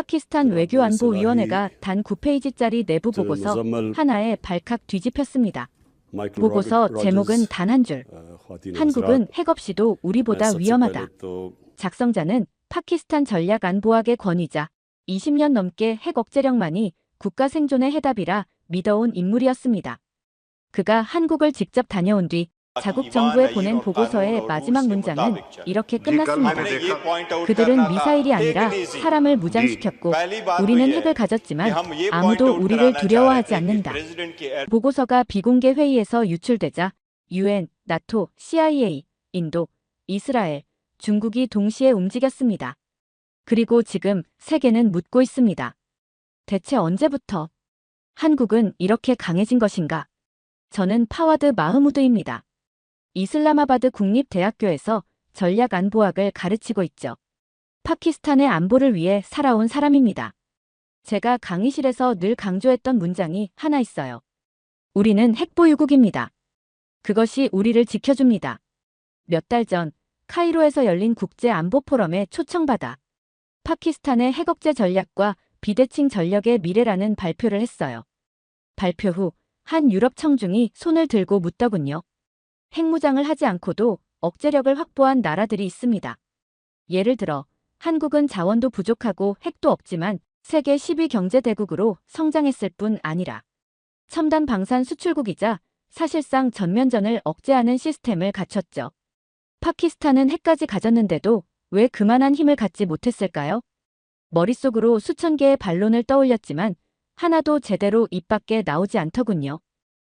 파키스탄 외교안보위원회가 단 9페이지짜리 내부 보고서 하나에 발칵 뒤집혔습니다. 보고서 제목은 단 한 줄. 한국은 핵 없이도 우리보다 위험하다. 작성자는 파키스탄 전략안보학의 권위자, 20년 넘게 핵 억제력만이 국가 생존의 해답이라 믿어온 인물이었습니다. 그가 한국을 직접 다녀온 뒤 자국 정부에 보낸 보고서의 마지막 문장은 이렇게 끝났습니다. 그들은 미사일이 아니라 사람을 무장시켰고 우리는 핵을 가졌지만 아무도 우리를 두려워하지 않는다. 보고서가 비공개 회의에서 유출되자 UN, 나토, CIA, 인도, 이스라엘, 중국이 동시에 움직였습니다. 그리고 지금 세계는 묻고 있습니다. 대체 언제부터 한국은 이렇게 강해진 것인가? 저는 파와드 마흐무드입니다. 이슬라마바드 국립대학교에서 전략안보학을 가르치고 있죠. 파키스탄의 안보를 위해 살아온 사람입니다. 제가 강의실에서 늘 강조했던 문장이 하나 있어요. 우리는 핵보유국입니다. 그것이 우리를 지켜줍니다. 몇 달 전 카이로에서 열린 국제안보포럼에 초청받아 파키스탄의 핵억제 전략과 비대칭 전력의 미래라는 발표를 했어요. 발표 후 한 유럽 청중이 손을 들고 묻더군요. 핵무장을 하지 않고도 억제력을 확보한 나라들이 있습니다. 예를 들어 한국은 자원도 부족하고 핵도 없지만 세계 10위 경제대국으로 성장했을 뿐 아니라 첨단 방산 수출국이자 사실상 전면전을 억제하는 시스템을 갖췄죠. 파키스탄은 핵까지 가졌는데도 왜 그만한 힘을 갖지 못했을까요? 머릿속으로 수천 개의 반론을 떠올렸지만 하나도 제대로 입 밖에 나오지 않더군요.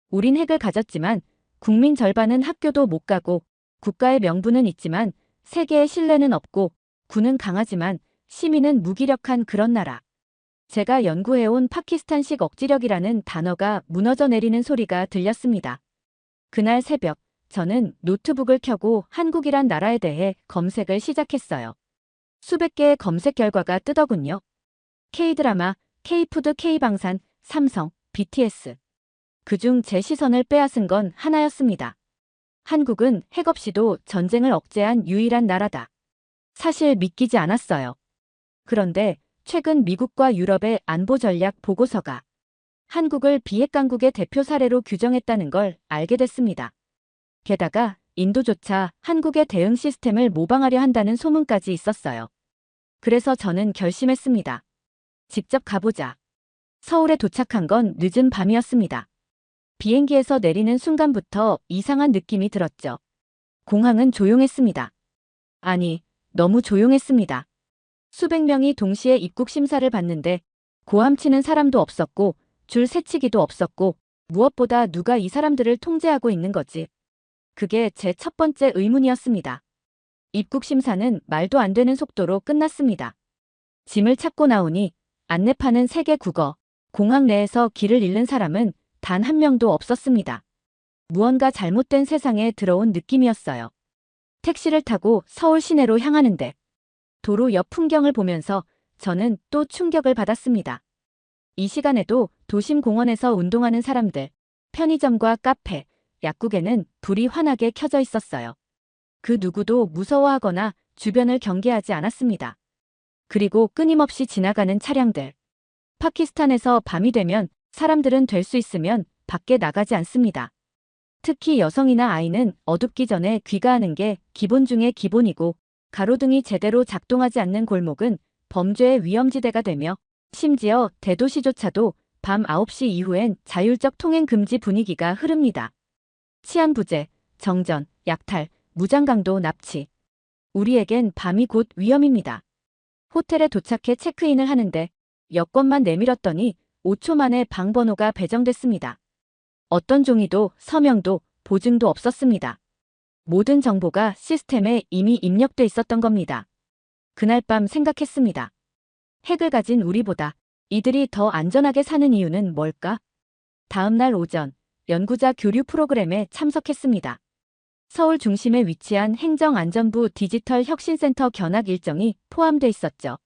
우린 핵을 가졌지만 국민 절반은 학교도 못 가고 국가의 명분은 있지만 세계의 신뢰는 없고 군은 강하지만 시민은 무기력한 그런 나라. 제가 연구해온 파키스탄식 억지력이라는 단어가 무너져 내리는 소리가 들렸습니다. 그날 새벽 저는 노트북을 켜고 한국이란 나라에 대해 검색을 시작했어요. 수백 개의 검색 결과가 뜨더군요. K드라마, K푸드, K방산, 삼성, BTS. 그중 제 시선을 빼앗은 건 하나였습니다. 한국은 핵 없이도 전쟁을 억제한 유일한 나라다. 사실 믿기지 않았어요. 그런데 최근 미국과 유럽의 안보 전략 보고서가 한국을 비핵 강국의 대표 사례로 규정했다는 걸 알게 됐습니다. 게다가 인도조차 한국의 대응 시스템을 모방하려 한다는 소문까지 있었어요. 그래서 저는 결심했습니다. 직접 가보자. 서울에 도착한 건 늦은 밤이었습니다. 비행기에서 내리는 순간부터 이상한 느낌이 들었죠. 공항은 조용했습니다. 아니, 너무 조용했습니다. 수백 명이 동시에 입국 심사를 받는데 고함치는 사람도 없었고 줄 세치기도 없었고 무엇보다 누가 이 사람들을 통제하고 있는 거지. 그게 제 첫 번째 의문이었습니다. 입국 심사는 말도 안 되는 속도로 끝났습니다. 짐을 찾고 나오니 안내파는 세계 국어, 공항 내에서 길을 잃는 사람은 단 한 명도 없었습니다. 무언가 잘못된 세상에 들어온 느낌이었어요. 택시를 타고 서울 시내로 향하는데 도로 옆 풍경을 보면서 저는 또 충격을 받았습니다. 이 시간에도 도심 공원에서 운동하는 사람들, 편의점과 카페, 약국에는 불이 환하게 켜져 있었어요. 그 누구도 무서워하거나 주변을 경계하지 않았습니다. 그리고 끊임없이 지나가는 차량들. 파키스탄에서 밤이 되면 사람들은 될 수 있으면 밖에 나가지 않습니다. 특히 여성이나 아이는 어둡기 전에 귀가하는 게 기본 중의 기본이고 가로등이 제대로 작동하지 않는 골목은 범죄의 위험지대가 되며 심지어 대도시조차도 밤 9시 이후엔 자율적 통행 금지 분위기가 흐릅니다. 치안 부재, 정전, 약탈, 무장강도, 납치. 우리에겐 밤이 곧 위험입니다. 호텔에 도착해 체크인을 하는데 여권만 내밀었더니 5초 만에 방 번호가 배정됐습니다. 어떤 종이도 서명도 보증도 없었습니다. 모든 정보가 시스템에 이미 입력돼 있었던 겁니다. 그날 밤 생각했습니다. 핵을 가진 우리보다 이들이 더 안전하게 사는 이유는 뭘까? 다음 날 오전 연구자 교류 프로그램에 참석했습니다. 서울 중심에 위치한 행정안전부 디지털 혁신센터 견학 일정이 포함돼 있었죠.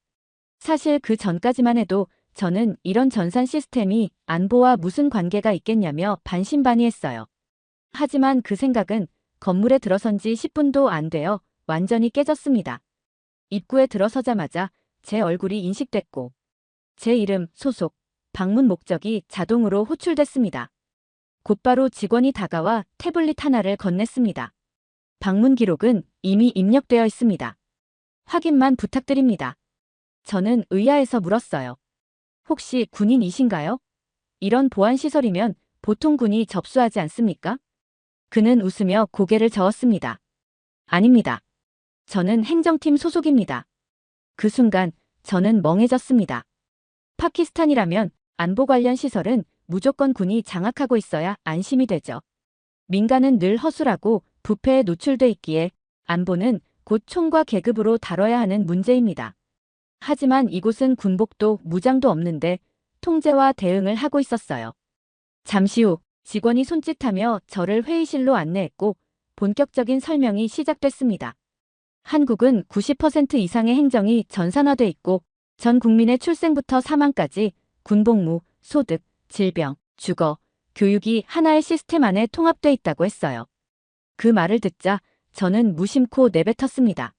사실 그 전까지만 해도 저는 이런 전산 시스템이 안보와 무슨 관계가 있겠냐며 반신반의했어요. 하지만 그 생각은 건물에 들어선 지 10분도 안 되어 완전히 깨졌습니다. 입구에 들어서자마자 제 얼굴이 인식됐고 제 이름, 소속, 방문 목적이 자동으로 호출됐습니다. 곧바로 직원이 다가와 태블릿 하나를 건넸습니다. 방문 기록은 이미 입력되어 있습니다. 확인만 부탁드립니다. 저는 의아해서 물었어요. 혹시 군인이신가요? 이런 보안시설이면 보통 군이 접수하지 않습니까? 그는 웃으며 고개를 저었습니다. 아닙니다. 저는 행정팀 소속입니다. 그 순간 저는 멍해졌습니다. 파키스탄이라면 안보 관련 시설은 무조건 군이 장악하고 있어야 안심이 되죠. 민간은 늘 허술하고 부패에 노출돼 있기에 안보는 곧 총과 계급으로 다뤄야 하는 문제입니다. 하지만 이곳은 군복도 무장도 없는데 통제와 대응을 하고 있었어요. 잠시 후 직원이 손짓하며 저를 회의실로 안내했고 본격적인 설명이 시작됐습니다. 한국은 90% 이상의 행정이 전산화돼 있고 전 국민의 출생부터 사망까지 군복무, 소득, 질병, 주거, 교육이 하나의 시스템 안에 통합돼 있다고 했어요. 그 말을 듣자 저는 무심코 내뱉었습니다.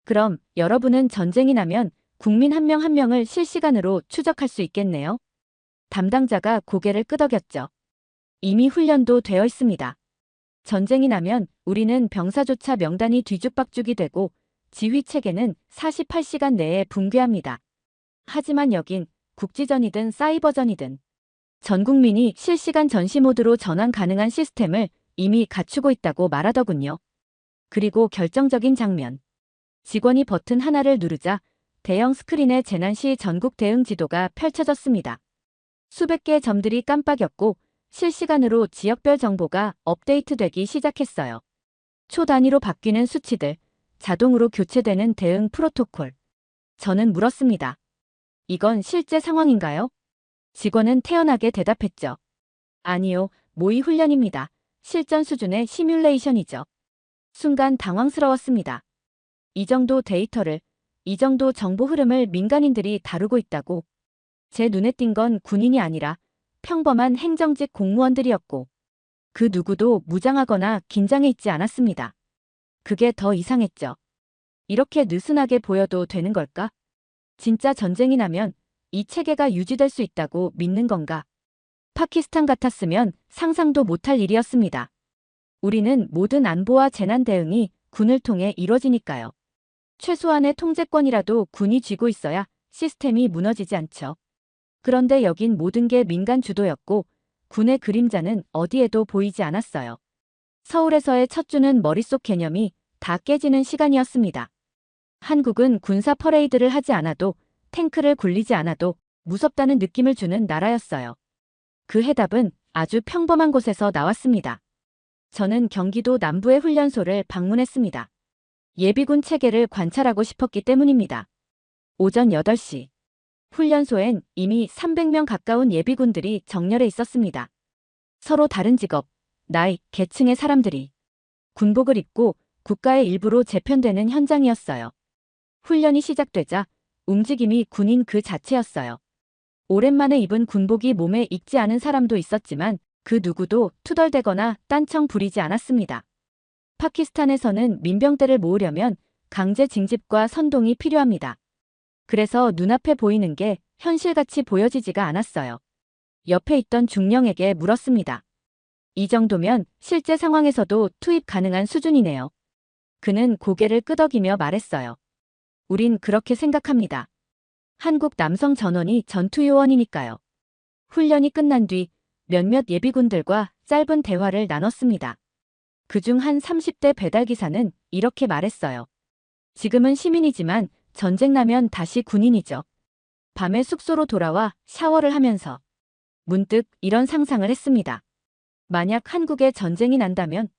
그럼 여러분은 전쟁이 나면 국민 한 명 한 명을 실시간으로 추적할 수 있겠네요. 담당자가 고개를 끄덕였죠. 이미 훈련도 되어 있습니다. 전쟁이 나면 우리는 병사조차 명단이 뒤죽박죽이 되고 지휘 체계는 48시간 내에 붕괴합니다. 하지만 여긴 국지전이든 사이버전이든 전 국민이 실시간 전시 모드로 전환 가능한 시스템을 이미 갖추고 있다고 말하더군요. 그리고 결정적인 장면. 직원이 버튼 하나를 누르자 대형 스크린에 재난 시 전국 대응 지도가 펼쳐졌습니다. 수백 개의 점들이 깜빡였고 실시간으로 지역별 정보가 업데이트되기 시작했어요. 초 단위로 바뀌는 수치들, 자동으로 교체되는 대응 프로토콜. 저는 물었습니다. 이건 실제 상황인가요? 직원은 태연하게 대답했죠. 아니요, 모의 훈련입니다. 실전 수준의 시뮬레이션이죠. 순간 당황스러웠습니다. 이 정도 데이터를, 이 정도 정보 흐름을 민간인들이 다루고 있다고. 제 눈에 띈 건 군인이 아니라 평범한 행정직 공무원들이었고 그 누구도 무장하거나 긴장해 있지 않았습니다. 그게 더 이상했죠. 이렇게 느슨하게 보여도 되는 걸까? 진짜 전쟁이 나면 이 체계가 유지될 수 있다고 믿는 건가? 파키스탄 같았으면 상상도 못할 일이었습니다. 우리는 모든 안보와 재난 대응이 군을 통해 이뤄지니까요. 최소한의 통제권이라도 군이 쥐고 있어야 시스템이 무너지지 않죠. 그런데 여긴 모든 게 민간 주도였고 군의 그림자는 어디에도 보이지 않았어요. 서울에서의 첫 주는 머릿속 개념이 다 깨지는 시간이었습니다. 한국은 군사 퍼레이드를 하지 않아도 탱크를 굴리지 않아도 무섭다는 느낌을 주는 나라였어요. 그 해답은 아주 평범한 곳에서 나왔습니다. 저는 경기도 남부의 훈련소를 방문했습니다. 예비군 체계를 관찰하고 싶었기 때문입니다. 오전 8시. 훈련소엔 이미 300명 가까운 예비군들이 정렬해 있었습니다. 서로 다른 직업, 나이, 계층의 사람들이 군복을 입고 국가의 일부로 재편되는 현장이었어요. 훈련이 시작되자 움직임이 군인 그 자체였어요. 오랜만에 입은 군복이 몸에 익지 않은 사람도 있었지만 그 누구도 투덜대거나 딴청 부리지 않았습니다. 파키스탄에서는 민병대를 모으려면 강제 징집과 선동이 필요합니다. 그래서 눈앞에 보이는 게 현실같이 보여지지가 않았어요. 옆에 있던 중령에게 물었습니다. 이 정도면 실제 상황에서도 투입 가능한 수준이네요. 그는 고개를 끄덕이며 말했어요. 우린 그렇게 생각합니다. 한국 남성 전원이 전투요원이니까요. 훈련이 끝난 뒤 몇몇 예비군들과 짧은 대화를 나눴습니다. 그중 한 30대 배달기사는 이렇게 말했어요. 지금은 시민이지만 전쟁 나면 다시 군인이죠. 밤에 숙소로 돌아와 샤워를 하면서 문득 이런 상상을 했습니다. 만약 한국에 전쟁이 난다면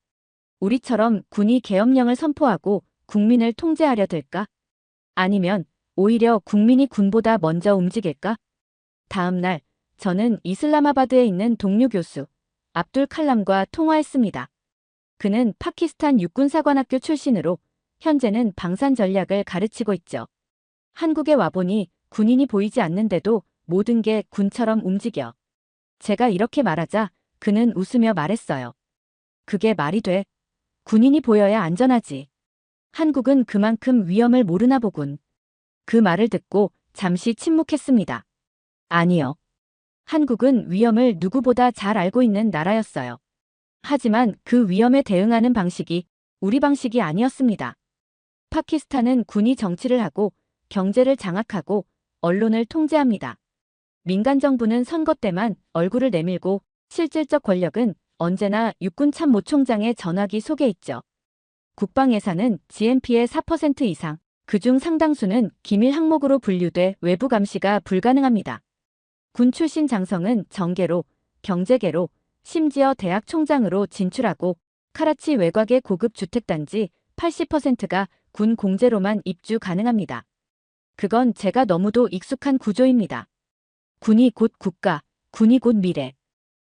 우리처럼 군이 계엄령을 선포하고 국민을 통제하려 들까? 아니면 오히려 국민이 군보다 먼저 움직일까? 다음 날 저는 이슬라마바드에 있는 동료 교수 압둘 칼람과 통화했습니다. 그는 파키스탄 육군사관학교 출신으로 현재는 방산 전략을 가르치고 있죠. 한국에 와보니 군인이 보이지 않는데도 모든 게 군처럼 움직여. 제가 이렇게 말하자 그는 웃으며 말했어요. 그게 말이 돼? 군인이 보여야 안전하지. 한국은 그만큼 위험을 모르나 보군. 그 말을 듣고 잠시 침묵했습니다. 아니요. 한국은 위험을 누구보다 잘 알고 있는 나라였어요. 하지만 그 위험에 대응하는 방식이 우리 방식이 아니었습니다. 파키스탄은 군이 정치를 하고 경제를 장악하고 언론을 통제합니다. 민간 정부는 선거 때만 얼굴을 내밀고 실질적 권력은 언제나 육군 참모총장의 전화기 속에 있죠. 국방 예산은 GNP의 4% 이상, 그중 상당수는 기밀 항목으로 분류돼 외부 감시가 불가능합니다. 군 출신 장성은 정계로, 경제계로, 심지어 대학 총장으로 진출하고 카라치 외곽의 고급 주택단지 80%가 군 공제로만 입주 가능합니다. 그건 제가 너무도 익숙한 구조입니다. 군이 곧 국가, 군이 곧 미래.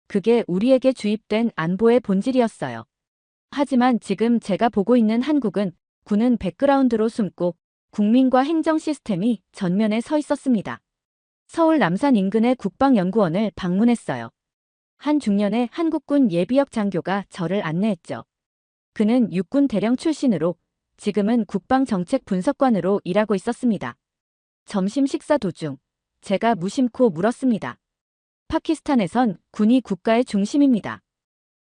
그게 우리에게 주입된 안보의 본질이었어요. 하지만 지금 제가 보고 있는 한국은 군은 백그라운드로 숨고 국민과 행정 시스템이 전면에 서 있었습니다. 서울 남산 인근의 국방연구원을 방문했어요. 한 중년의 한국군 예비역 장교가 저를 안내했죠. 그는 육군 대령 출신으로 지금은 국방정책분석관으로 일하고 있었습니다. 점심 식사 도중 제가 무심코 물었습니다. 파키스탄에선 군이 국가의 중심입니다.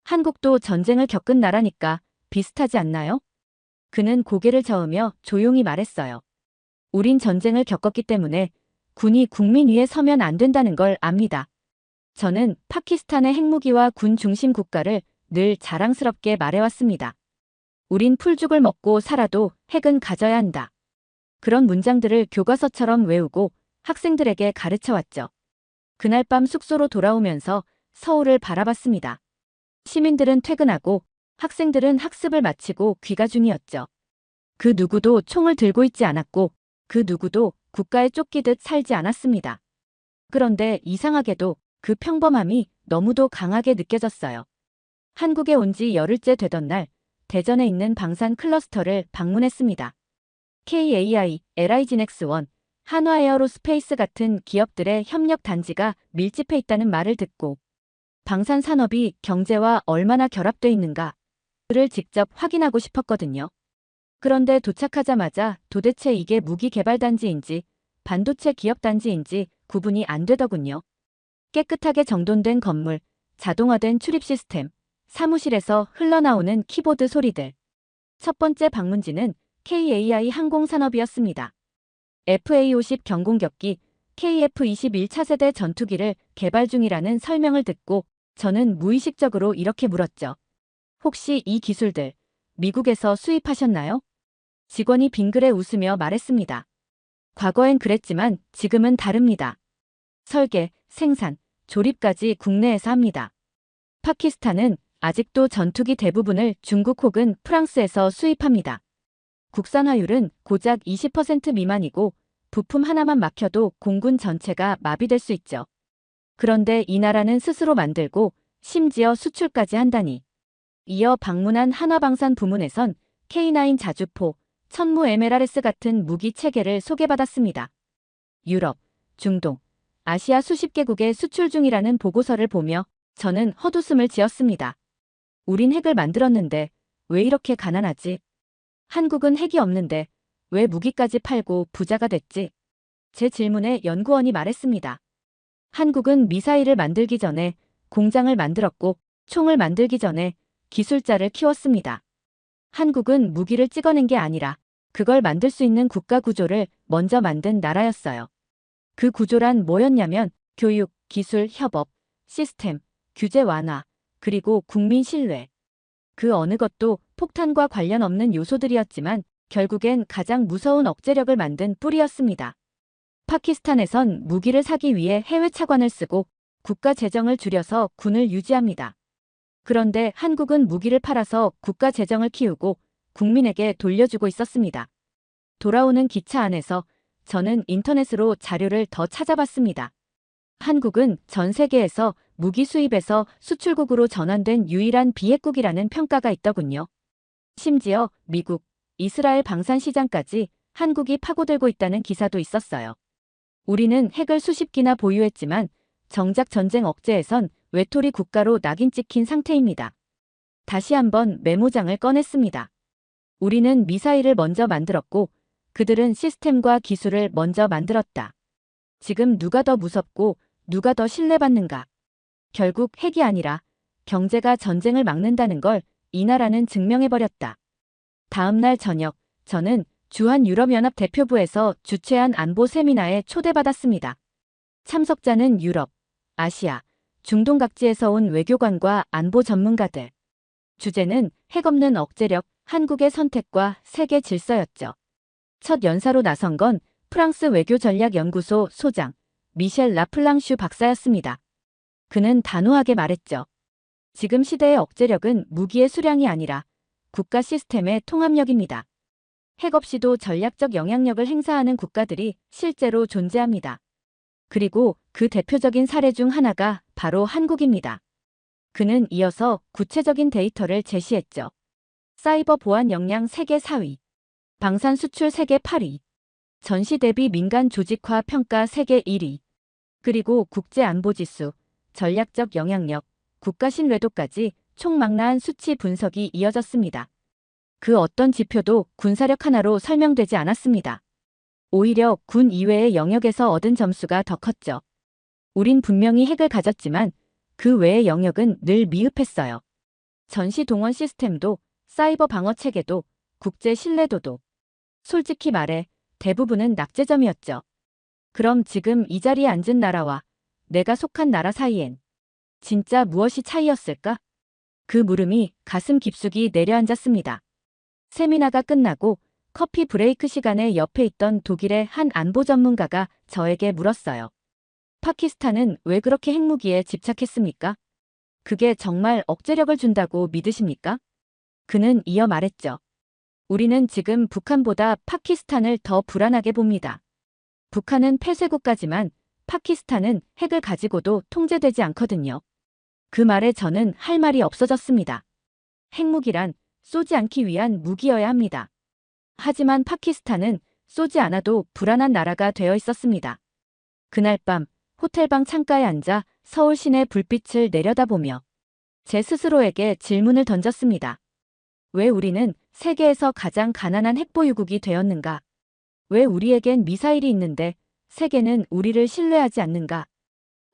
한국도 전쟁을 겪은 나라니까 비슷하지 않나요? 그는 고개를 저으며 조용히 말했어요. 우린 전쟁을 겪었기 때문에 군이 국민 위에 서면 안 된다는 걸 압니다. 저는 파키스탄의 핵무기와 군 중심 국가를 늘 자랑스럽게 말해왔습니다. 우린 풀죽을 먹고 살아도 핵은 가져야 한다. 그런 문장들을 교과서처럼 외우고 학생들에게 가르쳐왔죠. 그날 밤 숙소로 돌아오면서 서울을 바라봤습니다. 시민들은 퇴근하고 학생들은 학습을 마치고 귀가 중이었죠. 그 누구도 총을 들고 있지 않았고 그 누구도 국가에 쫓기듯 살지 않았습니다. 그런데 이상하게도 그 평범함이 너무도 강하게 느껴졌어요. 한국에 온 지 열흘째 되던 날 대전에 있는 방산 클러스터를 방문했습니다. KAI, LI지넥스1, 한화에어로스페이스 같은 기업들의 협력 단지가 밀집해 있다는 말을 듣고 방산 산업이 경제와 얼마나 결합돼 있는가를 직접 확인하고 싶었거든요. 그런데 도착하자마자 도대체 이게 무기 개발 단지인지 반도체 기업 단지인지 구분이 안 되더군요. 깨끗하게 정돈된 건물, 자동화된 출입 시스템, 사무실에서 흘러나오는 키보드 소리들. 첫 번째 방문지는 KAI 항공산업이었습니다. FA-50 경공격기, KF-21 차세대 전투기를 개발 중이라는 설명을 듣고 저는 무의식적으로 이렇게 물었죠. 혹시 이 기술들 미국에서 수입하셨나요? 직원이 빙그레 웃으며 말했습니다. 과거엔 그랬지만 지금은 다릅니다. 설계, 생산, 조립까지 국내에서 합니다. 파키스탄은 아직도 전투기 대부분을 중국 혹은 프랑스에서 수입합니다. 국산화율은 고작 20% 미만이고 부품 하나만 막혀도 공군 전체가 마비될 수 있죠. 그런데 이 나라는 스스로 만들고 심지어 수출까지 한다니. 이어 방문한 한화방산 부문에선 K9 자주포, 천무 MLRS 같은 무기 체계를 소개받았습니다. 유럽, 중동, 아시아 수십 개국에 수출 중이라는 보고서를 보며 저는 헛웃음을 지었습니다. 우린 핵을 만들었는데 왜 이렇게 가난하지? 한국은 핵이 없는데 왜 무기까지 팔고 부자가 됐지? 제 질문에 연구원이 말했습니다. 한국은 미사일을 만들기 전에 공장을 만들었고 총을 만들기 전에 기술자를 키웠습니다. 한국은 무기를 찍어낸 게 아니라 그걸 만들 수 있는 국가 구조를 먼저 만든 나라였어요. 그 구조란 뭐였냐면 교육, 기술, 협업, 시스템, 규제 완화, 그리고 국민 신뢰. 그 어느 것도 폭탄과 관련 없는 요소들이었지만 결국엔 가장 무서운 억제력을 만든 뿌리였습니다. 파키스탄에선 무기를 사기 위해 해외 차관을 쓰고 국가 재정을 줄여서 군을 유지합니다. 그런데 한국은 무기를 팔아서 국가 재정을 키우고 국민에게 돌려주고 있었습니다. 돌아오는 기차 안에서 저는 인터넷으로 자료를 더 찾아봤습니다. 한국은 전 세계에서 무기 수입에서 수출국으로 전환된 유일한 비핵국이라는 평가가 있더군요. 심지어 미국, 이스라엘 방산 시장까지 한국이 파고들고 있다는 기사도 있었어요. 우리는 핵을 수십 기나 보유했지만 정작 전쟁 억제에선 외톨이 국가로 낙인 찍힌 상태입니다. 다시 한번 메모장을 꺼냈습니다. 우리는 미사일을 먼저 만들었고 그들은 시스템과 기술을 먼저 만들었다. 지금 누가 더 무섭고 누가 더 신뢰받는가? 결국 핵이 아니라 경제가 전쟁을 막는다는 걸 이 나라는 증명해버렸다. 다음 날 저녁, 저는 주한유럽연합 대표부에서 주최한 안보 세미나에 초대받았습니다. 참석자는 유럽, 아시아, 중동 각지에서 온 외교관과 안보 전문가들. 주제는 핵 없는 억제력, 한국의 선택과 세계 질서였죠. 첫 연사로 나선 건 프랑스 외교전략연구소 소장 미셸 라플랑슈 박사였습니다. 그는 단호하게 말했죠. 지금 시대의 억제력은 무기의 수량이 아니라 국가 시스템의 통합력입니다. 핵 없이도 전략적 영향력을 행사하는 국가들이 실제로 존재합니다. 그리고 그 대표적인 사례 중 하나가 바로 한국입니다. 그는 이어서 구체적인 데이터를 제시했죠. 사이버 보안 역량 세계 4위, 방산 수출 세계 8위, 전시 대비 민간 조직화 평가 세계 1위, 그리고 국제안보지수, 전략적 영향력, 국가 신뢰도까지 총망라한 수치 분석이 이어졌습니다. 그 어떤 지표도 군사력 하나로 설명되지 않았습니다. 오히려 군 이외의 영역에서 얻은 점수가 더 컸죠. 우린 분명히 핵을 가졌지만 그 외의 영역은 늘 미흡했어요. 전시 동원 시스템도, 사이버 방어 체계도, 국제 신뢰도도. 솔직히 말해 대부분은 낙제점이었죠. 그럼 지금 이 자리에 앉은 나라와 내가 속한 나라 사이엔 진짜 무엇이 차이였을까? 그 물음이 가슴 깊숙이 내려앉았습니다. 세미나가 끝나고 커피 브레이크 시간에 옆에 있던 독일의 한 안보 전문가가 저에게 물었어요. 파키스탄은 왜 그렇게 핵무기에 집착했습니까? 그게 정말 억제력을 준다고 믿으십니까? 그는 이어 말했죠. 우리는 지금 북한보다 파키스탄을 더 불안하게 봅니다. 북한은 폐쇄국가지만 파키스탄은 핵을 가지고도 통제되지 않거든요. 그 말에 저는 할 말이 없어졌습니다. 핵무기란 쏘지 않기 위한 무기여야 합니다. 하지만 파키스탄은 쏘지 않아도 불안한 나라가 되어 있었습니다. 그날 밤 호텔방 창가에 앉아 서울 시내 불빛을 내려다보며 제 스스로에게 질문을 던졌습니다. 왜 우리는 세계에서 가장 가난한 핵보유국이 되었는가? 왜 우리에겐 미사일이 있는데 세계는 우리를 신뢰하지 않는가?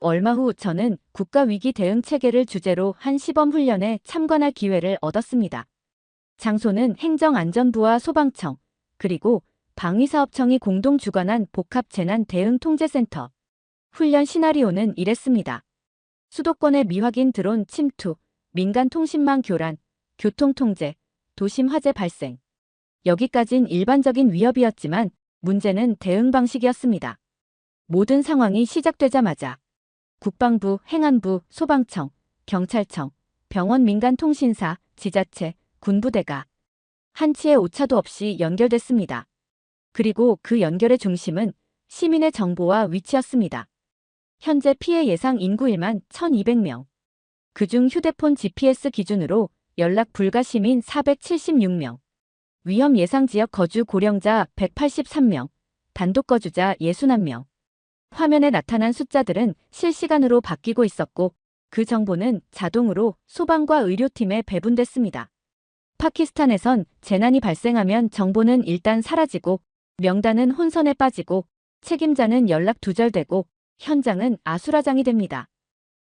얼마 후 저는 국가위기 대응 체계를 주제로 한 시범 훈련에 참관할 기회를 얻었습니다. 장소는 행정안전부와 소방청, 그리고 방위사업청이 공동 주관한 복합재난대응통제센터. 훈련 시나리오는 이랬습니다. 수도권의 미확인 드론 침투, 민간 통신망 교란, 교통통제, 도심 화재 발생. 여기까진 일반적인 위협이었지만 문제는 대응 방식이었습니다. 모든 상황이 시작되자마자 국방부, 행안부, 소방청, 경찰청, 병원 민간통신사, 지자체, 군부대가 한치의 오차도 없이 연결됐습니다. 그리고 그 연결의 중심은 시민의 정보와 위치였습니다. 현재 피해 예상 인구 1만 1,200명. 그중 휴대폰 GPS 기준으로 연락 불가 시민 476명. 위험 예상 지역 거주 고령자 183명. 단독 거주자 61명. 화면에 나타난 숫자들은 실시간으로 바뀌고 있었고 그 정보는 자동으로 소방과 의료팀에 배분됐습니다. 파키스탄에선 재난이 발생하면 정보는 일단 사라지고 명단은 혼선에 빠지고 책임자는 연락 두절되고 현장은 아수라장이 됩니다.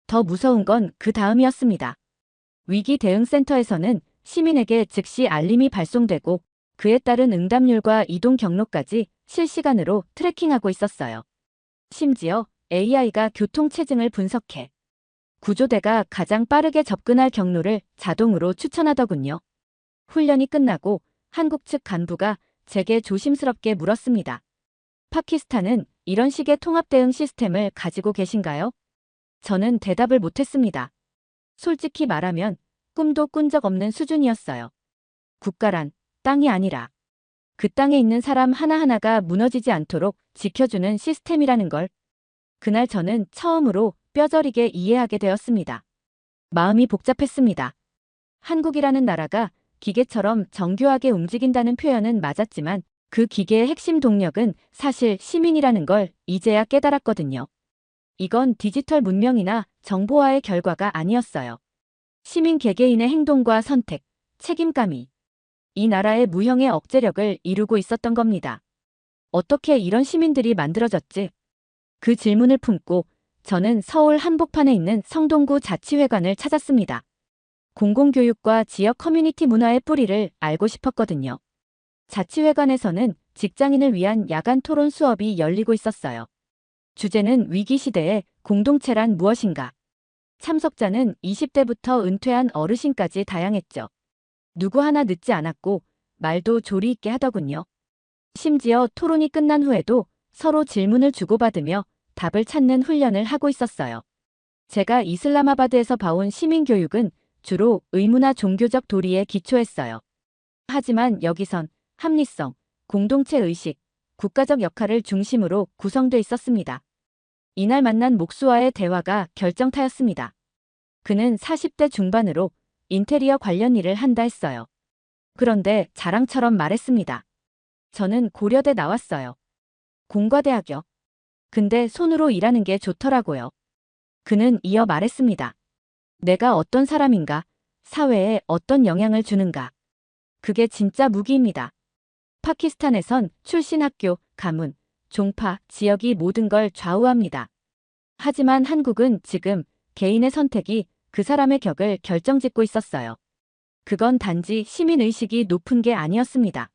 더 무서운 건 그 다음이었습니다. 위기 대응센터에서는 시민에게 즉시 알림이 발송되고 그에 따른 응답률과 이동 경로까지 실시간으로 트래킹하고 있었어요. 심지어 AI가 교통체증을 분석해 구조대가 가장 빠르게 접근할 경로를 자동으로 추천하더군요. 훈련이 끝나고 한국 측 간부가 제게 조심스럽게 물었습니다. 파키스탄은 이런 식의 통합 대응 시스템을 가지고 계신가요? 저는 대답을 못했습니다. 솔직히 말하면 꿈도 꾼 적 없는 수준이었어요. 국가란 땅이 아니라 그 땅에 있는 사람 하나하나가 무너지지 않도록 지켜주는 시스템이라는 걸 그날 저는 처음으로 뼈저리게 이해하게 되었습니다. 마음이 복잡했습니다. 한국이라는 나라가 기계처럼 정교하게 움직인다는 표현은 맞았지만 그 기계의 핵심 동력은 사실 시민이라는 걸 이제야 깨달았거든요. 이건 디지털 문명이나 정보화의 결과가 아니었어요. 시민 개개인의 행동과 선택, 책임감이 이 나라의 무형의 억제력을 이루고 있었던 겁니다. 어떻게 이런 시민들이 만들어졌지? 그 질문을 품고 저는 서울 한복판에 있는 성동구 자치회관을 찾았습니다. 공공교육과 지역 커뮤니티 문화의 뿌리를 알고 싶었거든요. 자치회관에서는 직장인을 위한 야간 토론 수업이 열리고 있었어요. 주제는 위기시대의 공동체란 무엇인가. 참석자는 20대부터 은퇴한 어르신까지 다양했죠. 누구 하나 늦지 않았고 말도 조리 있게 하더군요. 심지어 토론이 끝난 후에도 서로 질문을 주고받으며 답을 찾는 훈련을 하고 있었어요. 제가 이슬람아바드에서 봐온 시민교육은 주로 의무나 종교적 도리에 기초했어요. 하지만 여기선 합리성, 공동체 의식, 국가적 역할을 중심으로 구성돼 있었습니다. 이날 만난 목수와의 대화가 결정타였습니다. 그는 40대 중반으로 인테리어 관련 일을 한다 했어요. 그런데 자랑처럼 말했습니다. 저는 고려대 나왔어요. 공과대학요. 근데 손으로 일하는 게 좋더라고요. 그는 이어 말했습니다. 내가 어떤 사람인가, 사회에 어떤 영향을 주는가. 그게 진짜 무기입니다. 파키스탄에선 출신 학교, 가문, 종파, 지역이 모든 걸 좌우합니다. 하지만 한국은 지금 개인의 선택이 그 사람의 격을 결정짓고 있었어요. 그건 단지 시민의식이 높은 게 아니었습니다.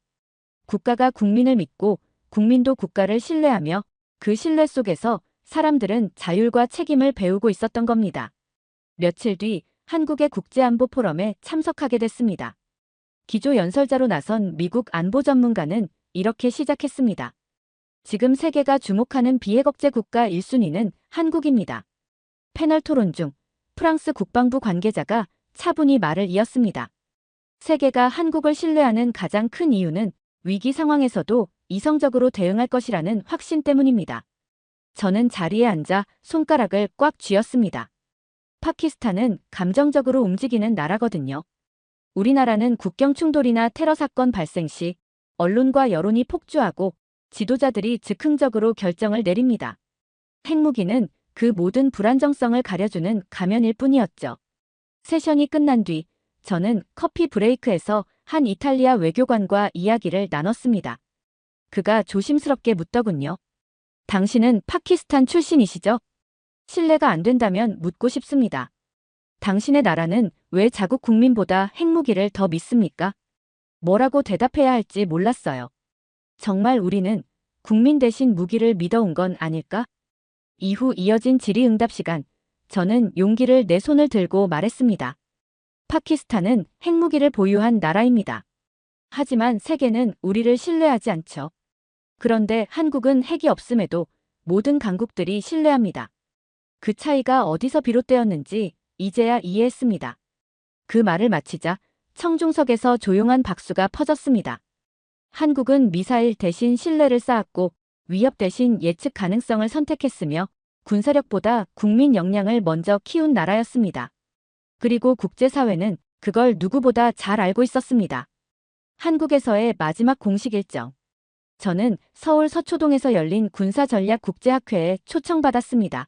국가가 국민을 믿고 국민도 국가를 신뢰하며 그 신뢰 속에서 사람들은 자율과 책임을 배우고 있었던 겁니다. 며칠 뒤 한국의 국제안보 포럼에 참석하게 됐습니다. 기조 연설자로 나선 미국 안보 전문가는 이렇게 시작했습니다. 지금 세계가 주목하는 비핵억제 국가 1순위는 한국입니다. 패널 토론 중 프랑스 국방부 관계자가 차분히 말을 이었습니다. 세계가 한국을 신뢰하는 가장 큰 이유는 위기 상황에서도 이성적으로 대응할 것이라는 확신 때문입니다. 저는 자리에 앉아 손가락을 꽉 쥐었습니다. 파키스탄은 감정적으로 움직이는 나라거든요. 우리나라는 국경 충돌이나 테러 사건 발생 시 언론과 여론이 폭주하고 지도자들이 즉흥적으로 결정을 내립니다. 핵무기는 그 모든 불안정성을 가려주는 가면일 뿐이었죠. 세션이 끝난 뒤 저는 커피 브레이크에서 한 이탈리아 외교관과 이야기를 나눴습니다. 그가 조심스럽게 묻더군요. 당신은 파키스탄 출신이시죠? 신뢰가 안 된다면 묻고 싶습니다. 당신의 나라는 왜 자국 국민보다 핵무기를 더 믿습니까? 뭐라고 대답해야 할지 몰랐어요. 정말 우리는 국민 대신 무기를 믿어온 건 아닐까? 이후 이어진 질의응답 시간, 저는 용기를 내 손을 들고 말했습니다. 파키스탄은 핵무기를 보유한 나라입니다. 하지만 세계는 우리를 신뢰하지 않죠. 그런데 한국은 핵이 없음에도 모든 강국들이 신뢰합니다. 그 차이가 어디서 비롯되었는지 이제야 이해했습니다. 그 말을 마치자 청중석에서 조용한 박수가 퍼졌습니다. 한국은 미사일 대신 신뢰를 쌓았고 위협 대신 예측 가능성을 선택했으며 군사력보다 국민 역량을 먼저 키운 나라였습니다. 그리고 국제사회는 그걸 누구보다 잘 알고 있었습니다. 한국에서의 마지막 공식 일정. 저는 서울 서초동에서 열린 군사전략국제학회에 초청받았습니다.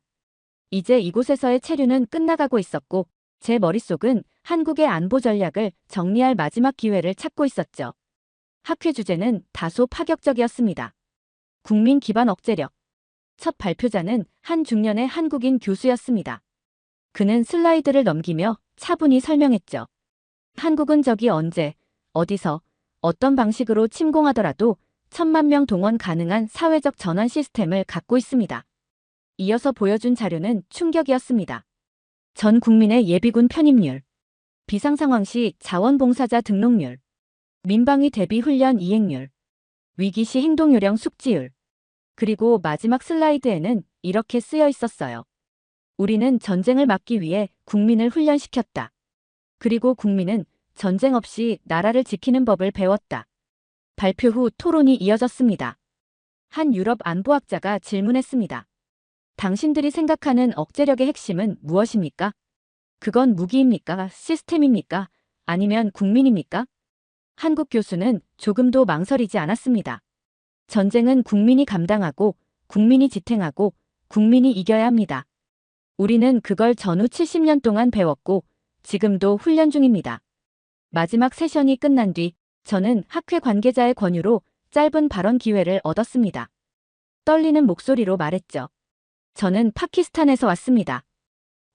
이제 이곳에서의 체류는 끝나가고 있었고 제 머릿속은 한국의 안보 전략을 정리할 마지막 기회를 찾고 있었죠. 학회 주제는 다소 파격적이었습니다. 국민 기반 억제력. 첫 발표자는 한 중년의 한국인 교수였습니다. 그는 슬라이드를 넘기며 차분히 설명했죠. 한국은 적이 언제, 어디서, 어떤 방식으로 침공하더라도 1,000만 명 동원 가능한 사회적 전환 시스템을 갖고 있습니다. 이어서 보여준 자료는 충격이었습니다. 전 국민의 예비군 편입률, 비상상황 시 자원봉사자 등록률, 민방위 대비 훈련 이행률, 위기시 행동요령 숙지율, 그리고 마지막 슬라이드에는 이렇게 쓰여 있었어요. 우리는 전쟁을 막기 위해 국민을 훈련시켰다. 그리고 국민은 전쟁 없이 나라를 지키는 법을 배웠다. 발표 후 토론이 이어졌습니다. 한 유럽 안보학자가 질문했습니다. 당신들이 생각하는 억제력의 핵심은 무엇입니까? 그건 무기입니까? 시스템입니까? 아니면 국민입니까? 한국 교수는 조금도 망설이지 않았습니다. 전쟁은 국민이 감당하고 국민이 지탱하고 국민이 이겨야 합니다. 우리는 그걸 전후 70년 동안 배웠고 지금도 훈련 중입니다. 마지막 세션이 끝난 뒤 저는 학회 관계자의 권유로 짧은 발언 기회를 얻었습니다. 떨리는 목소리로 말했죠. 저는 파키스탄에서 왔습니다.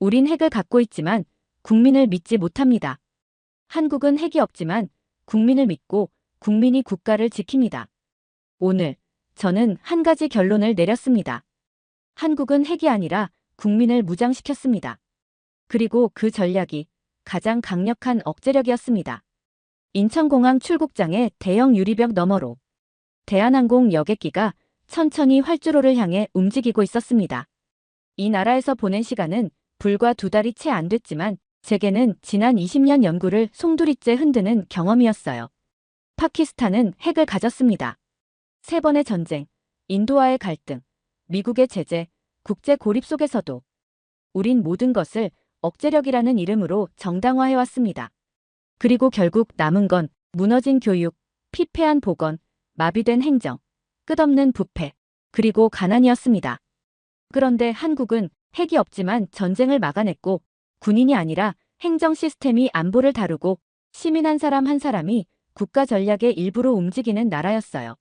우린 핵을 갖고 있지만 국민을 믿지 못합니다. 한국은 핵이 없지만 국민을 믿고 국민이 국가를 지킵니다. 오늘 저는 한 가지 결론을 내렸습니다. 한국은 핵이 아니라 국민을 무장시켰습니다. 그리고 그 전략이 가장 강력한 억제력이었습니다. 인천공항 출국장의 대형 유리벽 너머로 대한항공 여객기가 천천히 활주로를 향해 움직이고 있었습니다. 이 나라에서 보낸 시간은 불과 2달이 채 안 됐지만 제게는 지난 20년 연구를 송두리째 흔드는 경험이었어요. 파키스탄은 핵을 가졌습니다. 3번의 전쟁, 인도와의 갈등, 미국의 제재, 국제 고립 속에서도 우린 모든 것을 억제력이라는 이름으로 정당화해왔습니다. 그리고 결국 남은 건 무너진 교육, 피폐한 보건, 마비된 행정, 끝없는 부패, 그리고 가난이었습니다. 그런데 한국은 핵이 없지만 전쟁을 막아냈고 군인이 아니라 행정 시스템이 안보를 다루고 시민 한 사람 한 사람이 국가 전략의 일부로 움직이는 나라였어요.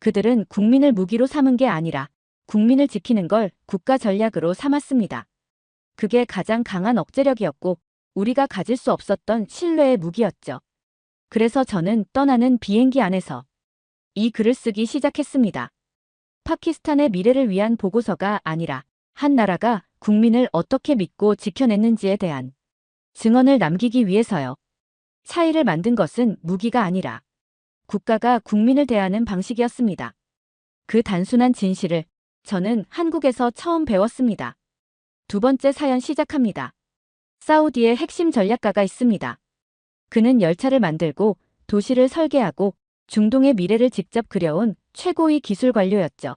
그들은 국민을 무기로 삼은 게 아니라 국민을 지키는 걸 국가 전략으로 삼았습니다. 그게 가장 강한 억제력이었고 우리가 가질 수 없었던 신뢰의 무기였죠. 그래서 저는 떠나는 비행기 안에서 이 글을 쓰기 시작했습니다. 파키스탄의 미래를 위한 보고서가 아니라 한 나라가 국민을 어떻게 믿고 지켜냈는지에 대한 증언을 남기기 위해서요. 차이를 만든 것은 무기가 아니라 국가가 국민을 대하는 방식이었습니다. 그 단순한 진실을 저는 한국에서 처음 배웠습니다. 2번째 사연 시작합니다. 사우디의 핵심 전략가가 있습니다. 그는 열차를 만들고 도시를 설계하고 중동의 미래를 직접 그려온 최고의 기술 관료였죠.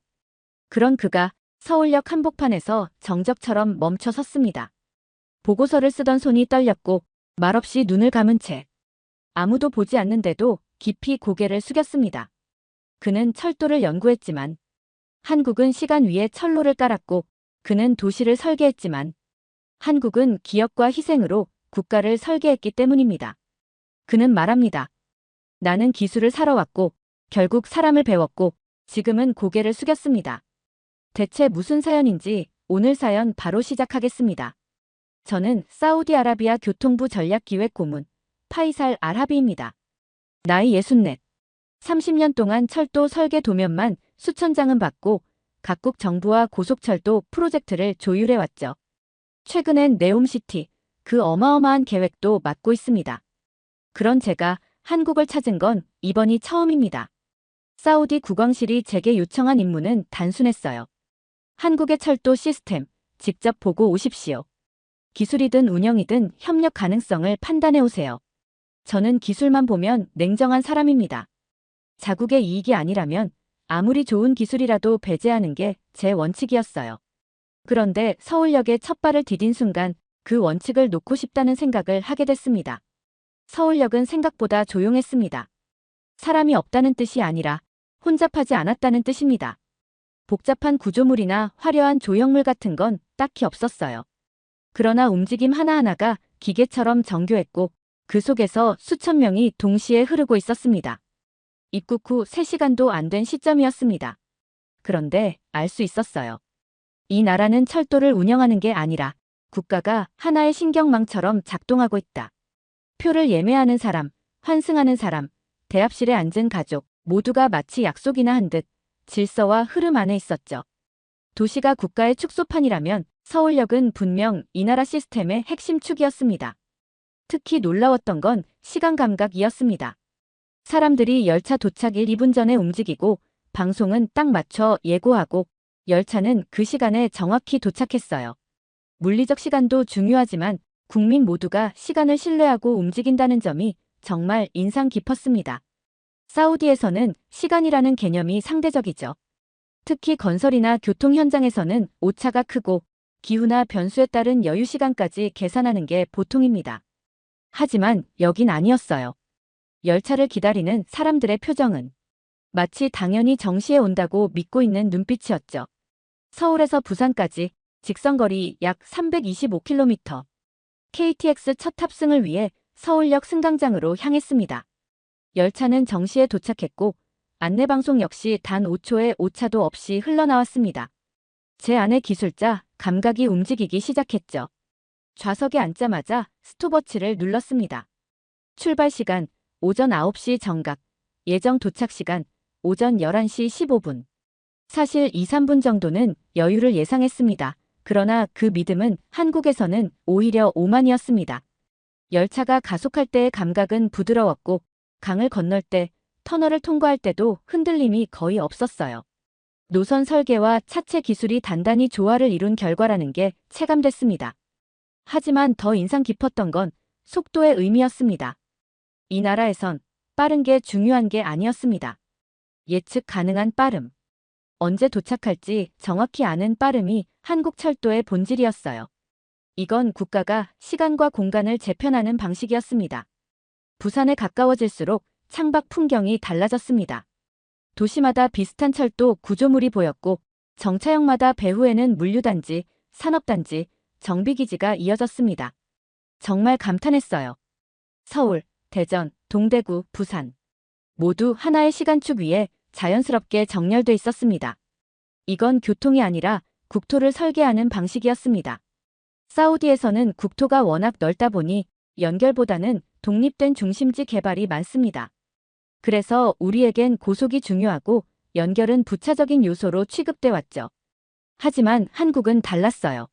그런 그가 서울역 한복판에서 정적처럼 멈춰 섰습니다. 보고서를 쓰던 손이 떨렸고 말없이 눈을 감은 채 아무도 보지 않는데도 깊이 고개를 숙였습니다. 그는 철도를 연구했지만 한국은 시간 위에 철로를 깔았고 그는 도시를 설계했지만 한국은 기업과 희생으로 국가를 설계했기 때문입니다. 그는 말합니다. 나는 기술을 사러 왔고 결국 사람을 배웠고 지금은 고개를 숙였습니다. 대체 무슨 사연인지 오늘 사연 바로 시작하겠습니다. 저는 사우디아라비아 교통부 전략기획고문 파이살 알하비입니다. 나이 64. 30년 동안 철도 설계 도면만 수천 장은 받고 각국 정부와 고속철도 프로젝트를 조율해왔죠. 최근엔 네옴시티, 그 어마어마한 계획도 맡고 있습니다. 그런 제가 한국을 찾은 건 이번이 처음입니다. 사우디 국왕실이 제게 요청한 임무는 단순했어요. 한국의 철도 시스템, 직접 보고 오십시오. 기술이든 운영이든 협력 가능성을 판단해 오세요. 저는 기술만 보면 냉정한 사람입니다. 자국의 이익이 아니라면 아무리 좋은 기술이라도 배제하는 게 제 원칙이었어요. 그런데 서울역에 첫 발을 디딘 순간 그 원칙을 놓고 싶다는 생각을 하게 됐습니다. 서울역은 생각보다 조용했습니다. 사람이 없다는 뜻이 아니라 혼잡하지 않았다는 뜻입니다. 복잡한 구조물이나 화려한 조형물 같은 건 딱히 없었어요. 그러나 움직임 하나하나가 기계처럼 정교했고 그 속에서 수천 명이 동시에 흐르고 있었습니다. 입국 후 3시간도 안 된 시점이었습니다. 그런데 알 수 있었어요. 이 나라는 철도를 운영하는 게 아니라 국가가 하나의 신경망처럼 작동하고 있다. 표를 예매하는 사람, 환승하는 사람, 대합실에 앉은 가족 모두가 마치 약속이나 한 듯 질서와 흐름 안에 있었죠. 도시가 국가의 축소판이라면 서울역은 분명 이 나라 시스템의 핵심 축이었습니다. 특히 놀라웠던 건 시간 감각이었습니다. 사람들이 열차 도착 1, 2분 전에 움직이고 방송은 딱 맞춰 예고하고 열차는 그 시간에 정확히 도착했어요. 물리적 시간도 중요하지만 국민 모두가 시간을 신뢰하고 움직인다는 점이 정말 인상 깊었습니다. 사우디에서는 시간이라는 개념이 상대적이죠. 특히 건설이나 교통 현장에서는 오차가 크고 기후나 변수에 따른 여유 시간까지 계산하는 게 보통입니다. 하지만 여긴 아니었어요. 열차를 기다리는 사람들의 표정은 마치 당연히 정시에 온다고 믿고 있는 눈빛이었죠. 서울에서 부산까지 직선거리 약 325km. KTX 첫 탑승을 위해 서울역 승강장으로 향했습니다. 열차는 정시에 도착했고 안내방송 역시 단 5초의 오차도 없이 흘러나왔습니다. 제 안의 기술자 감각이 움직이기 시작했죠. 좌석에 앉자마자 스톱워치를 눌렀습니다. 출발 시간 오전 9시 정각, 예정 도착 시간 오전 11시 15분. 사실 2, 3분 정도는 여유를 예상했습니다. 그러나 그 믿음은 한국에서는 오히려 오만이었습니다. 열차가 가속할 때의 감각은 부드러웠고 강을 건널 때, 터널을 통과할 때도 흔들림이 거의 없었어요. 노선 설계와 차체 기술이 단단히 조화를 이룬 결과라는 게 체감됐습니다. 하지만 더 인상 깊었던 건 속도의 의미였습니다. 이 나라에선 빠른 게 중요한 게 아니었습니다. 예측 가능한 빠름. 언제 도착할지 정확히 아는 빠름이 한국 철도의 본질이었어요. 이건 국가가 시간과 공간을 재편하는 방식이었습니다. 부산에 가까워질수록 창밖 풍경이 달라졌습니다. 도시마다 비슷한 철도 구조물이 보였고 정차역마다 배후에는 물류단지, 산업단지, 정비기지가 이어졌습니다. 정말 감탄했어요. 서울, 대전, 동대구, 부산. 모두 하나의 시간축 위에 자연스럽게 정렬돼 있었습니다. 이건 교통이 아니라 국토를 설계하는 방식이었습니다. 사우디에서는 국토가 워낙 넓다 보니 연결보다는 독립된 중심지 개발이 많습니다. 그래서 우리에겐 고속이 중요하고 연결은 부차적인 요소로 취급돼 왔죠. 하지만 한국은 달랐어요.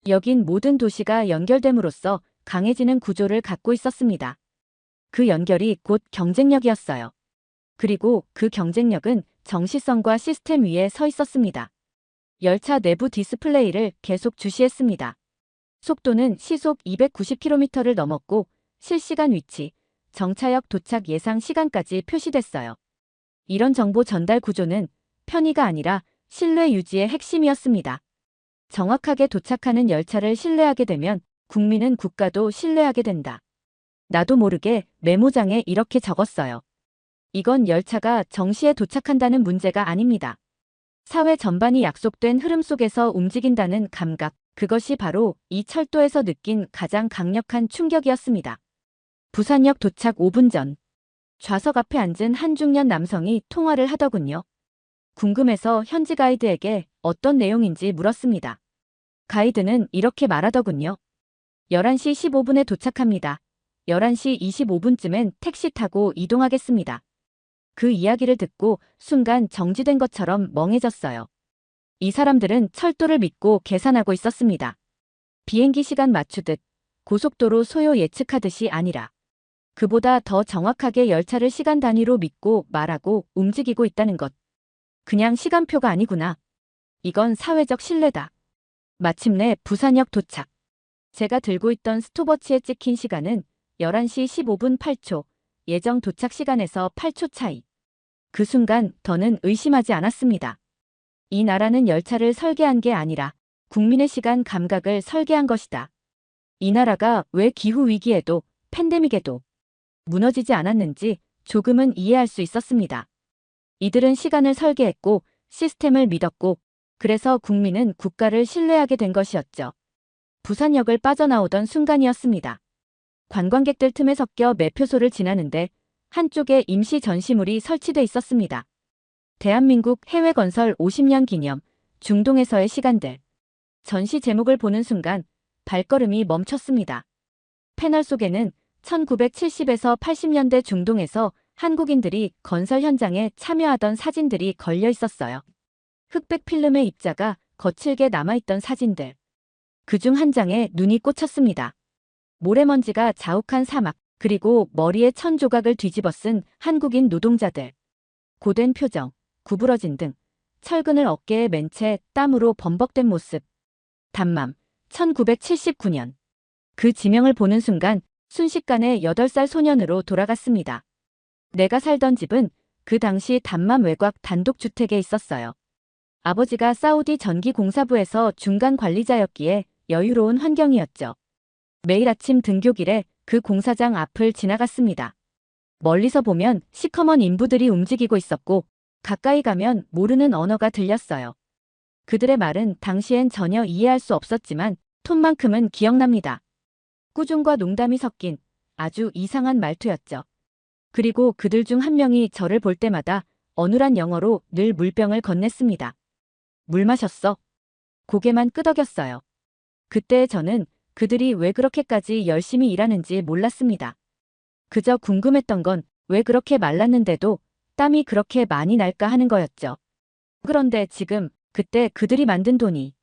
여긴 모든 도시가 연결됨으로써 강해지는 구조를 갖고 있었습니다. 그 연결이 곧 경쟁력이었어요. 그리고 그 경쟁력은 정시성과 시스템 위에 서 있었습니다. 열차 내부 디스플레이를 계속 주시했습니다. 속도는 시속 290km를 넘었고 실시간 위치, 정차역 도착 예상 시간까지 표시됐어요. 이런 정보 전달 구조는 편의가 아니라 신뢰 유지의 핵심이었습니다. 정확하게 도착하는 열차를 신뢰하게 되면 국민은 국가도 신뢰하게 된다. 나도 모르게 메모장에 이렇게 적었어요. 이건 열차가 정시에 도착한다는 문제가 아닙니다. 사회 전반이 약속된 흐름 속에서 움직인다는 감각, 그것이 바로 이 철도에서 느낀 가장 강력한 충격이었습니다. 부산역 도착 5분 전. 좌석 앞에 앉은 한 중년 남성이 통화를 하더군요. 궁금해서 현지 가이드에게 어떤 내용인지 물었습니다. 가이드는 이렇게 말하더군요. 11시 15분에 도착합니다. 11시 25분쯤엔 택시 타고 이동하겠습니다. 그 이야기를 듣고 순간 정지된 것처럼 멍해졌어요. 이 사람들은 철도를 믿고 계산하고 있었습니다. 비행기 시간 맞추듯 고속도로 소요 예측하듯이 아니라 그보다 더 정확하게 열차를 시간 단위로 믿고 말하고 움직이고 있다는 것. 그냥 시간표가 아니구나. 이건 사회적 신뢰다. 마침내 부산역 도착. 제가 들고 있던 스톱워치에 찍힌 시간은 11시 15분 8초, 예정 도착 시간에서 8초 차이. 그 순간 더는 의심하지 않았습니다. 이 나라는 열차를 설계한 게 아니라 국민의 시간 감각을 설계한 것이다. 이 나라가 왜 기후위기에도 팬데믹에도 무너지지 않았는지 조금은 이해할 수 있었습니다. 이들은 시간을 설계했고 시스템을 믿었고 그래서 국민은 국가를 신뢰하게 된 것이었죠. 부산역을 빠져나오던 순간이었습니다. 관광객들 틈에 섞여 매표소를 지나는데 한쪽에 임시 전시물이 설치돼 있었습니다. 대한민국 해외 건설 50년 기념, 중동에서의 시간들. 전시 제목을 보는 순간 발걸음이 멈췄습니다. 패널 속에는 1970에서 80년대 중동에서 한국인들이 건설 현장에 참여하던 사진들이 걸려 있었어요. 흑백 필름의 입자가 거칠게 남아있던 사진들. 그중 한 장에 눈이 꽂혔습니다. 모래먼지가 자욱한 사막, 그리고 머리에 천 조각을 뒤집어 쓴 한국인 노동자들. 고된 표정, 구부러진 등, 철근을 어깨에 맨 채 땀으로 범벅된 모습. 담맘, 1979년. 그 지명을 보는 순간 순식간에 8살 소년으로 돌아갔습니다. 내가 살던 집은 그 당시 담맘 외곽 단독주택에 있었어요. 아버지가 사우디 전기공사부에서 중간 관리자였기에 여유로운 환경이었죠. 매일 아침 등교길에 그 공사장 앞을 지나갔습니다. 멀리서 보면 시커먼 인부들이 움직이고 있었고 가까이 가면 모르는 언어가 들렸어요. 그들의 말은 당시엔 전혀 이해할 수 없었지만 톤만큼은 기억납니다. 꾸중과 농담이 섞인 아주 이상한 말투였죠. 그리고 그들 중 한 명이 저를 볼 때마다 어눌한 영어로 늘 물병을 건넸습니다. 물 마셨어? 고개만 끄덕였어요. 그때 저는 그들이 왜 그렇게까지 열심히 일하는지 몰랐습니다. 그저 궁금했던 건 왜 그렇게 말랐는데도 땀이 그렇게 많이 날까 하는 거였죠. 그런데 지금 그때 그들이 만든 돈이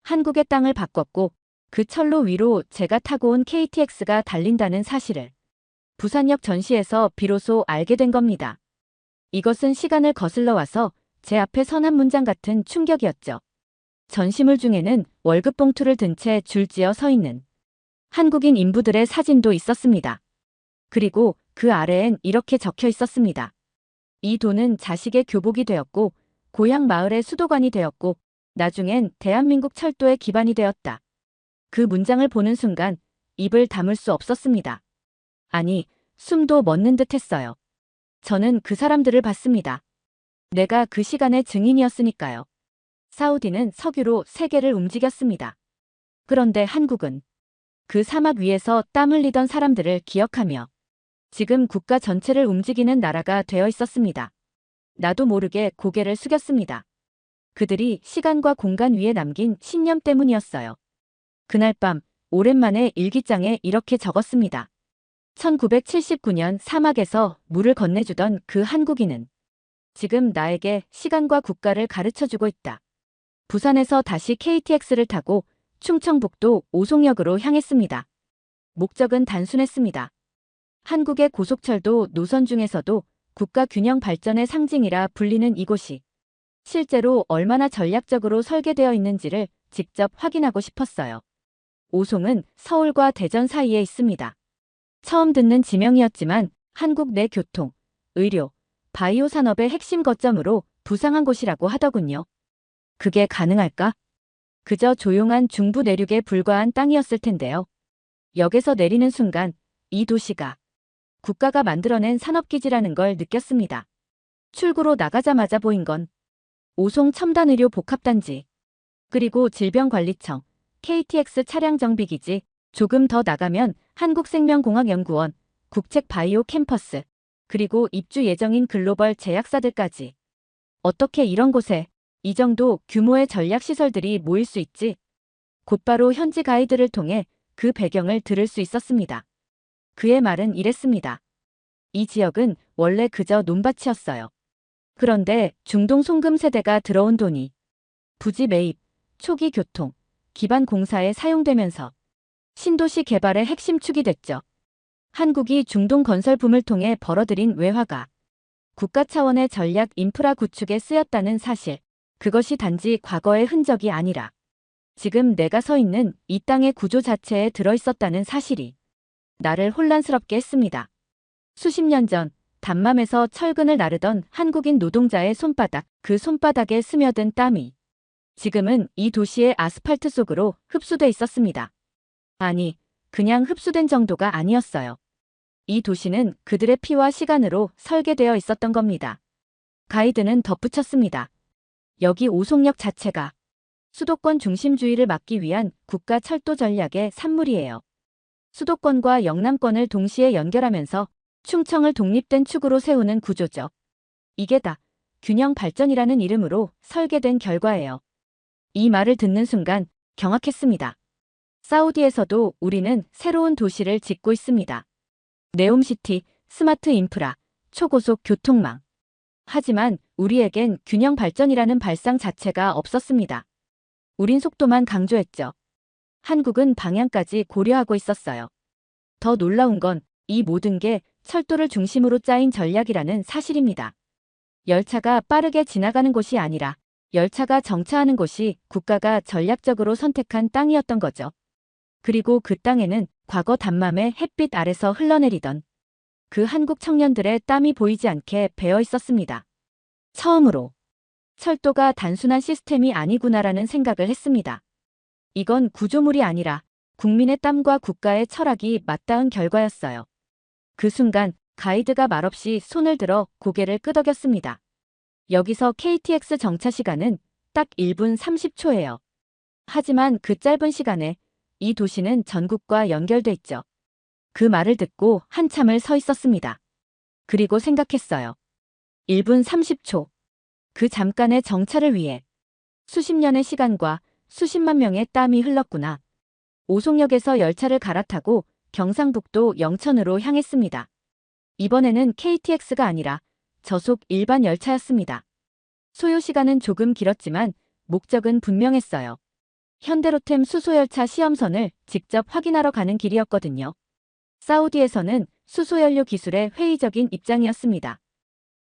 한국의 땅을 바꿨고 그 철로 위로 제가 타고 온 KTX가 달린다는 사실을 부산역 전시에서 비로소 알게 된 겁니다. 이것은 시간을 거슬러 와서 제 앞에 선 한 문장 같은 충격이었죠. 전시물 중에는 월급 봉투를 든 채 줄지어 서 있는 한국인 인부들의 사진도 있었습니다. 그리고 그 아래엔 이렇게 적혀 있었습니다. 이 돈은 자식의 교복이 되었고 고향 마을의 수도관이 되었고 나중엔 대한민국 철도의 기반이 되었다. 그 문장을 보는 순간 입을 다물 수 없었습니다. 아니, 숨도 멎는 듯 했어요. 저는 그 사람들을 봤습니다. 내가 그 시간의 증인이었으니까요. 사우디는 석유로 세계를 움직였습니다. 그런데 한국은 그 사막 위에서 땀 흘리던 사람들을 기억하며 지금 국가 전체를 움직이는 나라가 되어 있었습니다. 나도 모르게 고개를 숙였습니다. 그들이 시간과 공간 위에 남긴 신념 때문이었어요. 그날 밤 오랜만에 일기장에 이렇게 적었습니다. 1979년 사막에서 물을 건네주던 그 한국인은 지금 나에게 시간과 국가를 가르쳐주고 있다. 부산에서 다시 KTX를 타고 충청북도 오송역으로 향했습니다. 목적은 단순했습니다. 한국의 고속철도 노선 중에서도 국가 균형 발전의 상징이라 불리는 이곳이 실제로 얼마나 전략적으로 설계되어 있는지를 직접 확인하고 싶었어요. 오송은 서울과 대전 사이에 있습니다. 처음 듣는 지명이었지만 한국 내 교통, 의료, 바이오 산업의 핵심 거점으로 부상한 곳이라고 하더군요. 그게 가능할까? 그저 조용한 중부 내륙에 불과한 땅이었을 텐데요. 역에서 내리는 순간 이 도시가 국가가 만들어낸 산업기지라는 걸 느꼈습니다. 출구로 나가자마자 보인 건 오송 첨단의료 복합단지, 그리고 질병관리청, KTX 차량정비기지, 조금 더 나가면 한국생명공학연구원, 국책바이오 캠퍼스, 그리고 입주 예정인 글로벌 제약사들까지. 어떻게 이런 곳에 이 정도 규모의 전략시설들이 모일 수 있지? 곧바로 현지 가이드를 통해 그 배경을 들을 수 있었습니다. 그의 말은 이랬습니다. 이 지역은 원래 그저 논밭이었어요. 그런데 중동 송금 세대가 들어온 돈이 부지 매입, 초기 교통, 기반 공사에 사용되면서 신도시 개발의 핵심 축이 됐죠. 한국이 중동 건설 붐을 통해 벌어들인 외화가 국가 차원의 전략 인프라 구축에 쓰였다는 사실, 그것이 단지 과거의 흔적이 아니라 지금 내가 서 있는 이 땅의 구조 자체에 들어있었다는 사실이 나를 혼란스럽게 했습니다. 수십 년 전 단맘에서 철근을 나르던 한국인 노동자의 손바닥, 그 손바닥에 스며든 땀이 지금은 이 도시의 아스팔트 속으로 흡수돼 있었습니다. 아니, 그냥 흡수된 정도가 아니었어요. 이 도시는 그들의 피와 시간으로 설계되어 있었던 겁니다. 가이드는 덧붙였습니다. 여기 오송역 자체가 수도권 중심주의를 막기 위한 국가 철도 전략의 산물이에요. 수도권과 영남권을 동시에 연결하면서 충청을 독립된 축으로 세우는 구조죠. 이게 다 균형 발전이라는 이름으로 설계된 결과예요. 이 말을 듣는 순간 경악했습니다. 사우디에서도 우리는 새로운 도시를 짓고 있습니다. 네옴시티, 스마트 인프라, 초고속 교통망. 하지만 우리에겐 균형 발전이라는 발상 자체가 없었습니다. 우린 속도만 강조했죠. 한국은 방향까지 고려하고 있었어요. 더 놀라운 건 이 모든 게 철도를 중심으로 짜인 전략이라는 사실입니다. 열차가 빠르게 지나가는 곳이 아니라 열차가 정차하는 곳이 국가가 전략적으로 선택한 땅이었던 거죠. 그리고 그 땅에는 과거 단맘에 햇빛 아래서 흘러내리던 그 한국 청년들의 땀이 보이지 않게 배어 있었습니다. 처음으로 철도가 단순한 시스템이 아니구나라는 생각을 했습니다. 이건 구조물이 아니라 국민의 땀과 국가의 철학이 맞닿은 결과였어요. 그 순간 가이드가 말없이 손을 들어 고개를 끄덕였습니다. 여기서 KTX 정차 시간은 딱 1분 30초예요. 하지만 그 짧은 시간에 이 도시는 전국과 연결돼 있죠. 그 말을 듣고 한참을 서 있었습니다. 그리고 생각했어요. 1분 30초. 그 잠깐의 정차를 위해 수십 년의 시간과 수십만 명의 땀이 흘렀구나. 오송역에서 열차를 갈아타고 경상북도 영천으로 향했습니다. 이번에는 KTX가 아니라 저속 일반 열차였습니다. 소요 시간은 조금 길었지만 목적은 분명했어요. 현대로템 수소열차 시험선을 직접 확인하러 가는 길이었거든요. 사우디에서는 수소연료 기술에 회의적인 입장이었습니다.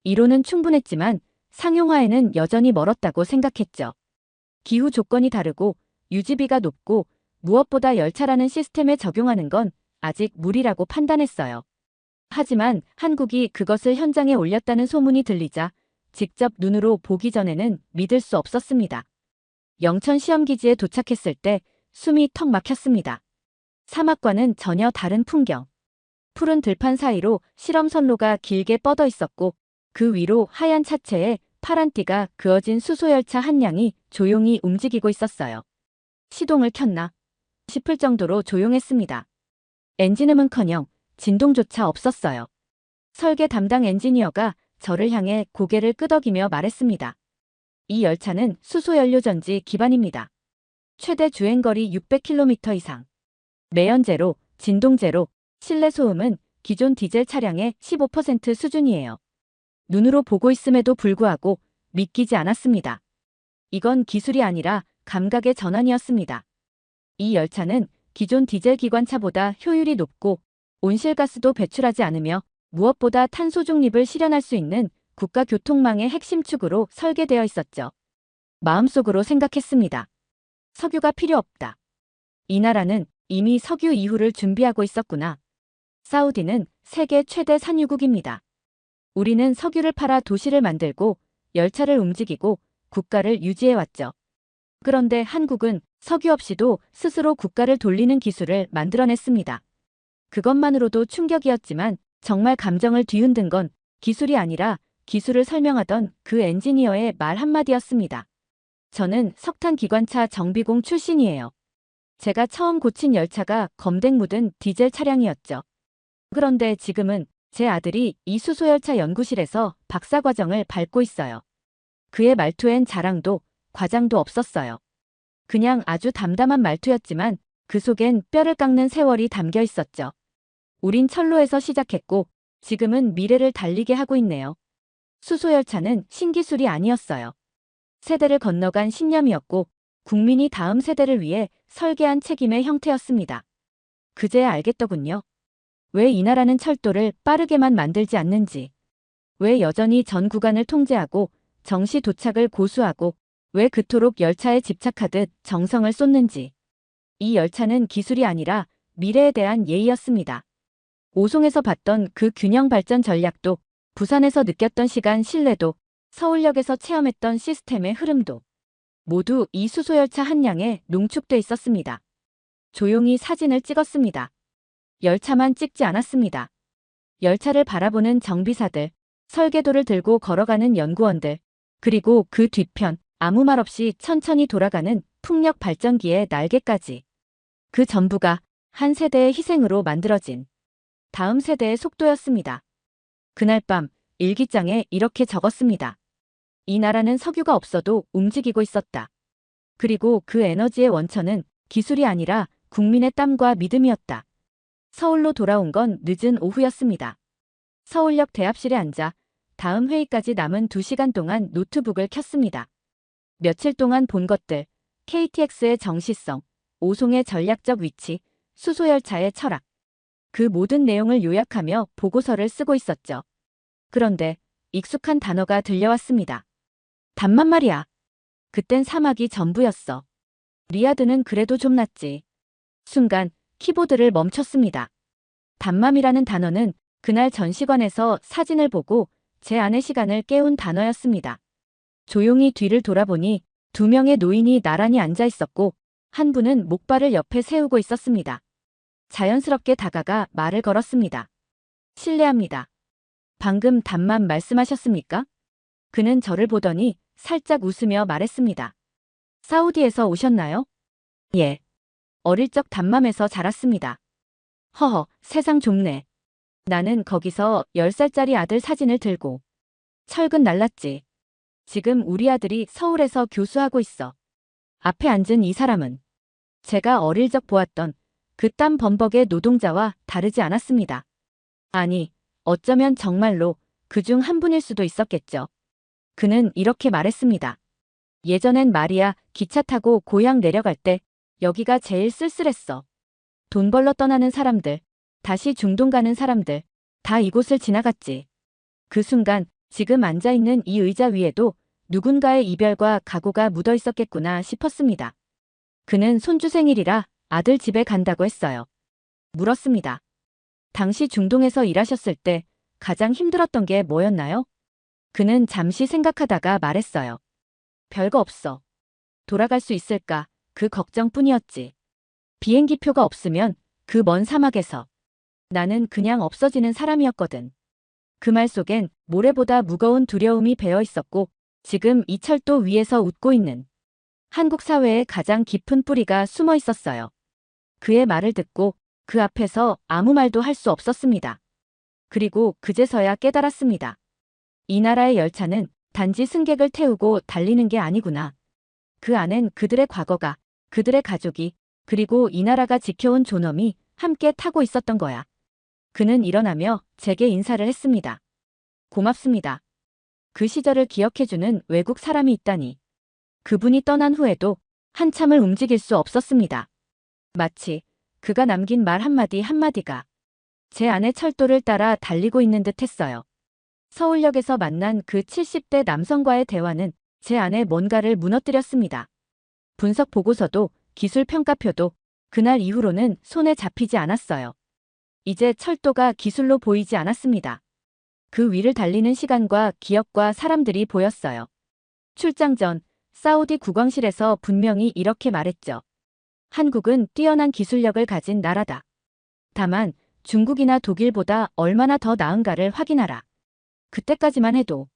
이론은 충분했지만 상용화에는 여전히 멀었다고 생각했죠. 기후 조건이 다르고 유지비가 높고 무엇보다 열차라는 시스템에 적용하는 건 아직 무리라고 판단했어요. 하지만 한국이 그것을 현장에 올렸다는 소문이 들리자 직접 눈으로 보기 전에는 믿을 수 없었습니다. 영천 시험기지에 도착했을 때 숨이 턱 막혔습니다. 사막과는 전혀 다른 풍경. 푸른 들판 사이로 실험 선로가 길게 뻗어 있었고 그 위로 하얀 차체에 파란 띠가 그어진 수소열차 한 량이 조용히 움직이고 있었어요. 시동을 켰나 싶을 정도로 조용했습니다. 엔진음은커녕 진동조차 없었어요. 설계 담당 엔지니어가 저를 향해 고개를 끄덕이며 말했습니다. 이 열차는 수소연료전지 기반입니다. 최대 주행거리 600km 이상. 매연 제로, 진동 제로, 실내 소음은 기존 디젤 차량의 15% 수준이에요. 눈으로 보고 있음에도 불구하고 믿기지 않았습니다. 이건 기술이 아니라 감각의 전환이었습니다. 이 열차는 기존 디젤 기관차보다 효율이 높고 온실가스도 배출하지 않으며 무엇보다 탄소 중립을 실현할 수 있는 국가 교통망의 핵심 축으로 설계되어 있었죠. 마음속으로 생각했습니다. 석유가 필요 없다. 이 나라는 이미 석유 이후를 준비하고 있었구나. 사우디는 세계 최대 산유국입니다. 우리는 석유를 팔아 도시를 만들고 열차를 움직이고 국가를 유지해왔죠. 그런데 한국은 석유 없이도 스스로 국가를 돌리는 기술을 만들어냈습니다. 그것만으로도 충격이었지만 정말 감정을 뒤흔든 건 기술이 아니라 기술을 설명하던 그 엔지니어의 말 한마디였습니다. 저는 석탄 기관차 정비공 출신이에요. 제가 처음 고친 열차가 검댕 묻은 디젤 차량이었죠. 그런데 지금은 제 아들이 이 수소열차 연구실에서 박사과정을 밟고 있어요. 그의 말투엔 자랑도 과장도 없었어요. 그냥 아주 담담한 말투였지만 그 속엔 뼈를 깎는 세월이 담겨 있었죠. 우린 철로에서 시작했고 지금은 미래를 달리게 하고 있네요. 수소열차는 신기술이 아니었어요. 세대를 건너간 신념이었고 국민이 다음 세대를 위해 설계한 책임의 형태였습니다. 그제야 알겠더군요. 왜 이 나라는 철도를 빠르게만 만들지 않는지, 왜 여전히 전 구간을 통제하고 정시 도착을 고수하고 왜 그토록 열차에 집착하듯 정성을 쏟는지. 이 열차는 기술이 아니라 미래에 대한 예의였습니다. 오송에서 봤던 그 균형 발전 전략도, 부산에서 느꼈던 시간 신뢰도, 서울역에서 체험했던 시스템의 흐름도 모두 이 수소열차 한 량에 농축돼 있었습니다. 조용히 사진을 찍었습니다. 열차만 찍지 않았습니다. 열차를 바라보는 정비사들, 설계도를 들고 걸어가는 연구원들, 그리고 그 뒤편 아무 말 없이 천천히 돌아가는 풍력 발전기의 날개까지. 그 전부가 한 세대의 희생으로 만들어진 다음 세대의 속도였습니다. 그날 밤 일기장에 이렇게 적었습니다. 이 나라는 석유가 없어도 움직이고 있었다. 그리고 그 에너지의 원천은 기술이 아니라 국민의 땀과 믿음이었다. 서울로 돌아온 건 늦은 오후였습니다. 서울역 대합실에 앉아 다음 회의까지 남은 2시간 동안 노트북을 켰습니다. 며칠 동안 본 것들, KTX의 정시성, 오송의 전략적 위치, 수소열차의 철학. 그 모든 내용을 요약하며 보고서를 쓰고 있었죠. 그런데 익숙한 단어가 들려왔습니다. 담만 말이야. 그땐 사막이 전부였어. 리야드는 그래도 좀 낫지. 순간 키보드를 멈췄습니다. 담맘이라는 단어는 그날 전시관에서 사진을 보고 제 안의 시간을 깨운 단어였습니다. 조용히 뒤를 돌아보니 2명의 노인이 나란히 앉아 있었고 한 분은 목발을 옆에 세우고 있었습니다. 자연스럽게 다가가 말을 걸었습니다. 실례합니다. 방금 담맘 말씀하셨습니까? 그는 저를 보더니 살짝 웃으며 말했습니다. 사우디에서 오셨나요? 예. 어릴 적 담맘에서 자랐습니다. 허허, 세상 좁네. 나는 거기서 10살짜리 아들 사진을 들고 철근 날랐지. 지금 우리 아들이 서울에서 교수하고 있어. 앞에 앉은 이 사람은 제가 어릴 적 보았던 그 땀 범벅의 노동자와 다르지 않았습니다. 아니, 어쩌면 정말로 그중 한 분일 수도 있었겠죠. 그는 이렇게 말했습니다. 예전엔 말이야, 기차 타고 고향 내려갈 때 여기가 제일 쓸쓸했어. 돈 벌러 떠나는 사람들, 다시 중동 가는 사람들, 다 이곳을 지나갔지. 그 순간 지금 앉아있는 이 의자 위에도 누군가의 이별과 각오가 묻어 있었겠구나 싶었습니다. 그는 손주 생일이라 아들 집에 간다고 했어요. 물었습니다. 당시 중동에서 일하셨을 때 가장 힘들었던 게 뭐였나요? 그는 잠시 생각하다가 말했어요. 별거 없어. 돌아갈 수 있을까? 그 걱정뿐이었지. 비행기표가 없으면 그 먼 사막에서 나는 그냥 없어지는 사람이었거든. 그 말 속엔 모래보다 무거운 두려움이 배어 있었고 지금 이 철도 위에서 웃고 있는 한국 사회의 가장 깊은 뿌리가 숨어 있었어요. 그의 말을 듣고 그 앞에서 아무 말도 할 수 없었습니다. 그리고 그제서야 깨달았습니다. 이 나라의 열차는 단지 승객을 태우고 달리는 게 아니구나. 그 안엔 그들의 과거가, 그들의 가족이, 그리고 이 나라가 지켜온 존엄이 함께 타고 있었던 거야. 그는 일어나며 제게 인사를 했습니다. 고맙습니다. 그 시절을 기억해주는 외국 사람이 있다니. 그분이 떠난 후에도 한참을 움직일 수 없었습니다. 마치 그가 남긴 말 한마디 한마디가 제 안의 철도를 따라 달리고 있는 듯 했어요. 서울역에서 만난 그 70대 남성과의 대화는 제 안에 뭔가를 무너뜨렸습니다. 분석 보고서도 기술 평가표도 그날 이후로는 손에 잡히지 않았어요. 이제 철도가 기술로 보이지 않았습니다. 그 위를 달리는 시간과 기억과 사람들이 보였어요. 출장 전 사우디 국왕실에서 분명히 이렇게 말했죠. 한국은 뛰어난 기술력을 가진 나라다. 다만 중국이나 독일보다 얼마나 더 나은가를 확인하라. 그때까지만 해도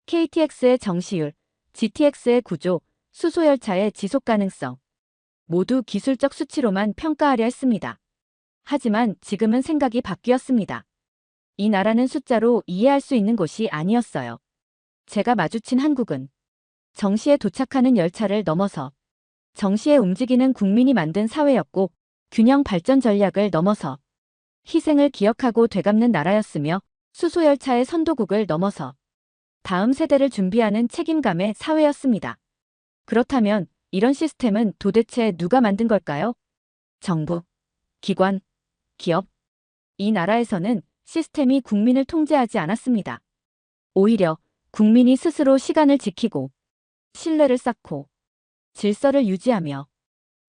KTX의 정시율, GTX의 구조, 수소열차의 지속 가능성 모두 기술적 수치로만 평가하려 했습니다. 하지만 지금은 생각이 바뀌었습니다. 이 나라는 숫자로 이해할 수 있는 곳이 아니었어요. 제가 마주친 한국은 정시에 도착하는 열차를 넘어서 정시에 움직이는 국민이 만든 사회였고 균형 발전 전략을 넘어서 희생을 기억하고 되갚는 나라였으며 수소열차의 선도국을 넘어서 다음 세대를 준비하는 책임감의 사회였습니다. 그렇다면 이런 시스템은 도대체 누가 만든 걸까요? 정부, 기관, 기업. 이 나라에서는 시스템이 국민을 통제하지 않았습니다. 오히려 국민이 스스로 시간을 지키고 신뢰를 쌓고 질서를 유지하며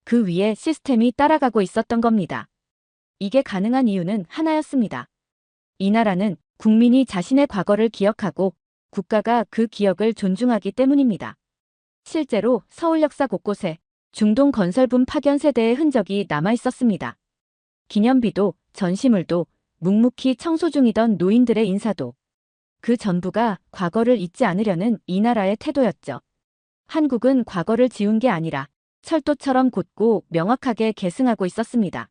그 위에 시스템이 따라가고 있었던 겁니다. 이게 가능한 이유는 하나였습니다. 이 나라는 국민이 자신의 과거를 기억하고 국가가 그 기억을 존중하기 때문입니다. 실제로 서울 역사 곳곳에 중동 건설분 파견 세대의 흔적이 남아 있었습니다. 기념비도 전시물도 묵묵히 청소 중이던 노인들의 인사도 그 전부가 과거를 잊지 않으려는 이 나라의 태도였죠. 한국은 과거를 지운 게 아니라 철도처럼 곧고 명확하게 계승하고 있었습니다.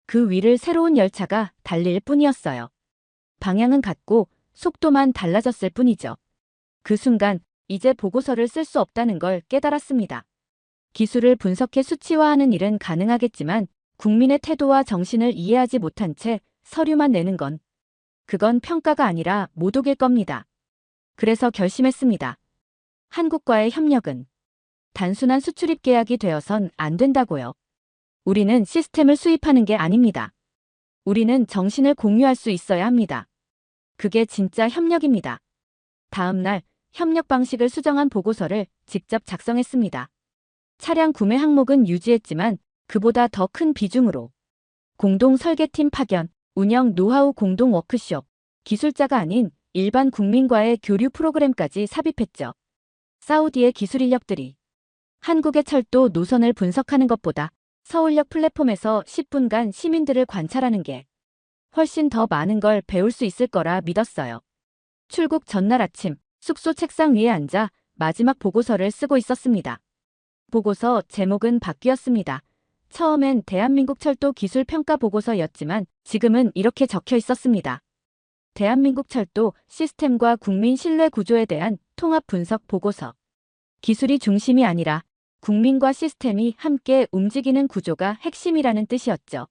그 위를 새로운 열차가 달릴 뿐이었어요. 방향은 같고 속도만 달라졌을 뿐이죠. 그 순간 이제 보고서를 쓸 수 없다는 걸 깨달았습니다. 기술을 분석해 수치화하는 일은 가능하겠지만 국민의 태도와 정신을 이해하지 못한 채 서류만 내는 건 그건 평가가 아니라 모독일 겁니다. 그래서 결심했습니다. 한국과의 협력은 단순한 수출입 계약이 되어선 안 된다고요. 우리는 시스템을 수입하는 게 아닙니다. 우리는 정신을 공유할 수 있어야 합니다. 그게 진짜 협력입니다. 다음 날 협력 방식을 수정한 보고서를 직접 작성했습니다. 차량 구매 항목은 유지했지만 그보다 더 큰 비중으로 공동 설계팀 파견, 운영 노하우 공동 워크숍, 기술자가 아닌 일반 국민과의 교류 프로그램까지 삽입했죠. 사우디의 기술 인력들이 한국의 철도 노선을 분석하는 것보다 서울역 플랫폼에서 10분간 시민들을 관찰하는 게 훨씬 더 많은 걸 배울 수 있을 거라 믿었어요. 출국 전날 아침 숙소 책상 위에 앉아 마지막 보고서를 쓰고 있었습니다. 보고서 제목은 바뀌었습니다. 처음엔 대한민국 철도 기술 평가 보고서였지만 지금은 이렇게 적혀 있었습니다. 대한민국 철도 시스템과 국민 신뢰 구조에 대한 통합 분석 보고서. 기술이 중심이 아니라 국민과 시스템이 함께 움직이는 구조가 핵심이라는 뜻이었죠.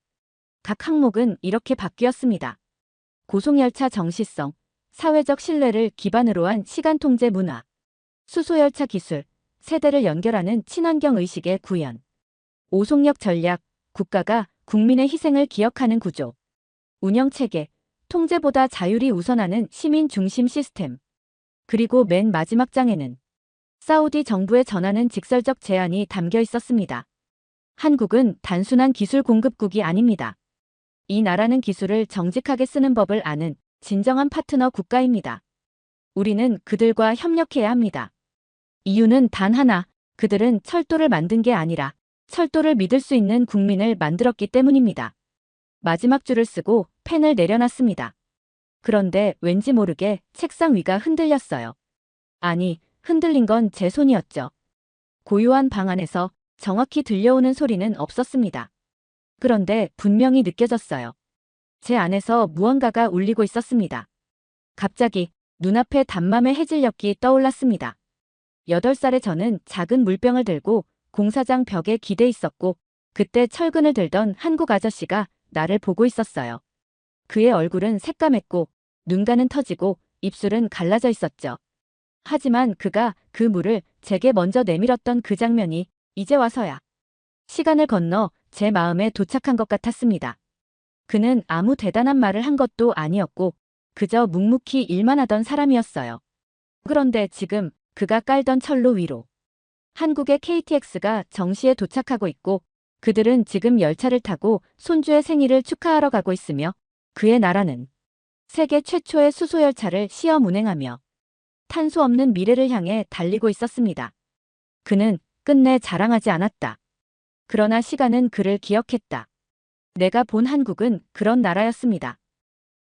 각 항목은 이렇게 바뀌었습니다. 고속열차 정시성, 사회적 신뢰를 기반으로 한 시간통제 문화, 수소열차 기술, 세대를 연결하는 친환경 의식의 구현, 오송역 전략, 국가가 국민의 희생을 기억하는 구조, 운영체계, 통제보다 자율이 우선하는 시민 중심 시스템, 그리고 맨 마지막 장에는 사우디 정부에 전하는 직설적 제안이 담겨 있었습니다. 한국은 단순한 기술 공급국이 아닙니다. 이 나라는 기술을 정직하게 쓰는 법을 아는 진정한 파트너 국가입니다. 우리는 그들과 협력해야 합니다. 이유는 단 하나, 그들은 철도를 만든 게 아니라 철도를 믿을 수 있는 국민을 만들었기 때문입니다. 마지막 줄을 쓰고 펜을 내려놨습니다. 그런데 왠지 모르게 책상 위가 흔들렸어요. 아니, 흔들린 건 제 손이었죠. 고요한 방 안에서 정확히 들려오는 소리는 없었습니다. 그런데 분명히 느껴졌어요. 제 안에서 무언가가 울리고 있었습니다. 갑자기 눈앞에 단맘의 해질녘이 떠올랐습니다. 8살의 저는 작은 물병을 들고 공사장 벽에 기대 있었고 그때 철근을 들던 한국 아저씨가 나를 보고 있었어요. 그의 얼굴은 새까맸고 눈가는 터지고 입술은 갈라져 있었죠. 하지만 그가 그 물을 제게 먼저 내밀었던 그 장면이 이제 와서야 시간을 건너 제 마음에 도착한 것 같았습니다. 그는 아무 대단한 말을 한 것도 아니었고 그저 묵묵히 일만 하던 사람이었어요. 그런데 지금 그가 깔던 철로 위로 한국의 KTX가 정시에 도착하고 있고 그들은 지금 열차를 타고 손주의 생일을 축하하러 가고 있으며 그의 나라는 세계 최초의 수소열차를 시험 운행하며 탄소 없는 미래를 향해 달리고 있었습니다. 그는 끝내 자랑하지 않았다. 그러나 시간은 그를 기억했다. 내가 본 한국은 그런 나라였습니다.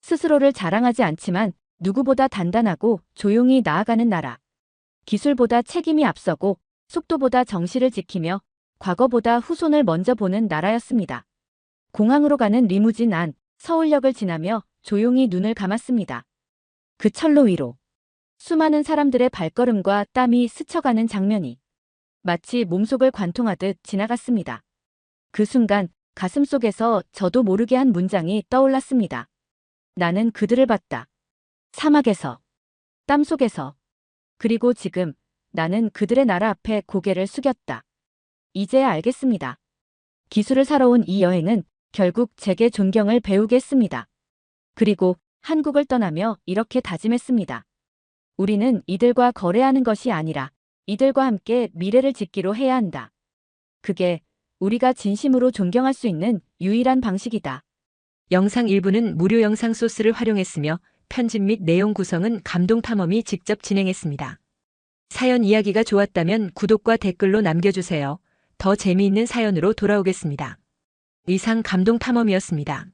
스스로를 자랑하지 않지만 누구보다 단단하고 조용히 나아가는 나라. 기술보다 책임이 앞서고 속도보다 정시를 지키며 과거보다 후손을 먼저 보는 나라였습니다. 공항으로 가는 리무진 안 서울역을 지나며 조용히 눈을 감았습니다. 그 철로 위로 수많은 사람들의 발걸음과 땀이 스쳐가는 장면이 마치 몸속을 관통하듯 지나갔습니다. 그 순간 가슴속에서 저도 모르게 한 문장이 떠올랐습니다. 나는 그들을 봤다. 사막에서, 땀 속에서, 그리고 지금 나는 그들의 나라 앞에 고개를 숙였다. 이제야 알겠습니다. 기술을 사러 온 이 여행은 결국 제게 존경을 배우게 했습니다. 그리고 한국을 떠나며 이렇게 다짐했습니다. 우리는 이들과 거래하는 것이 아니라 이들과 함께 미래를 짓기로 해야 한다. 그게 우리가 진심으로 존경할 수 있는 유일한 방식이다. 영상 일부는 무료 영상 소스를 활용했으며 편집 및 내용 구성은 감동탐험이 직접 진행했습니다. 사연 이야기가 좋았다면 구독과 댓글로 남겨주세요. 더 재미있는 사연으로 돌아오겠습니다. 이상 감동탐험이었습니다.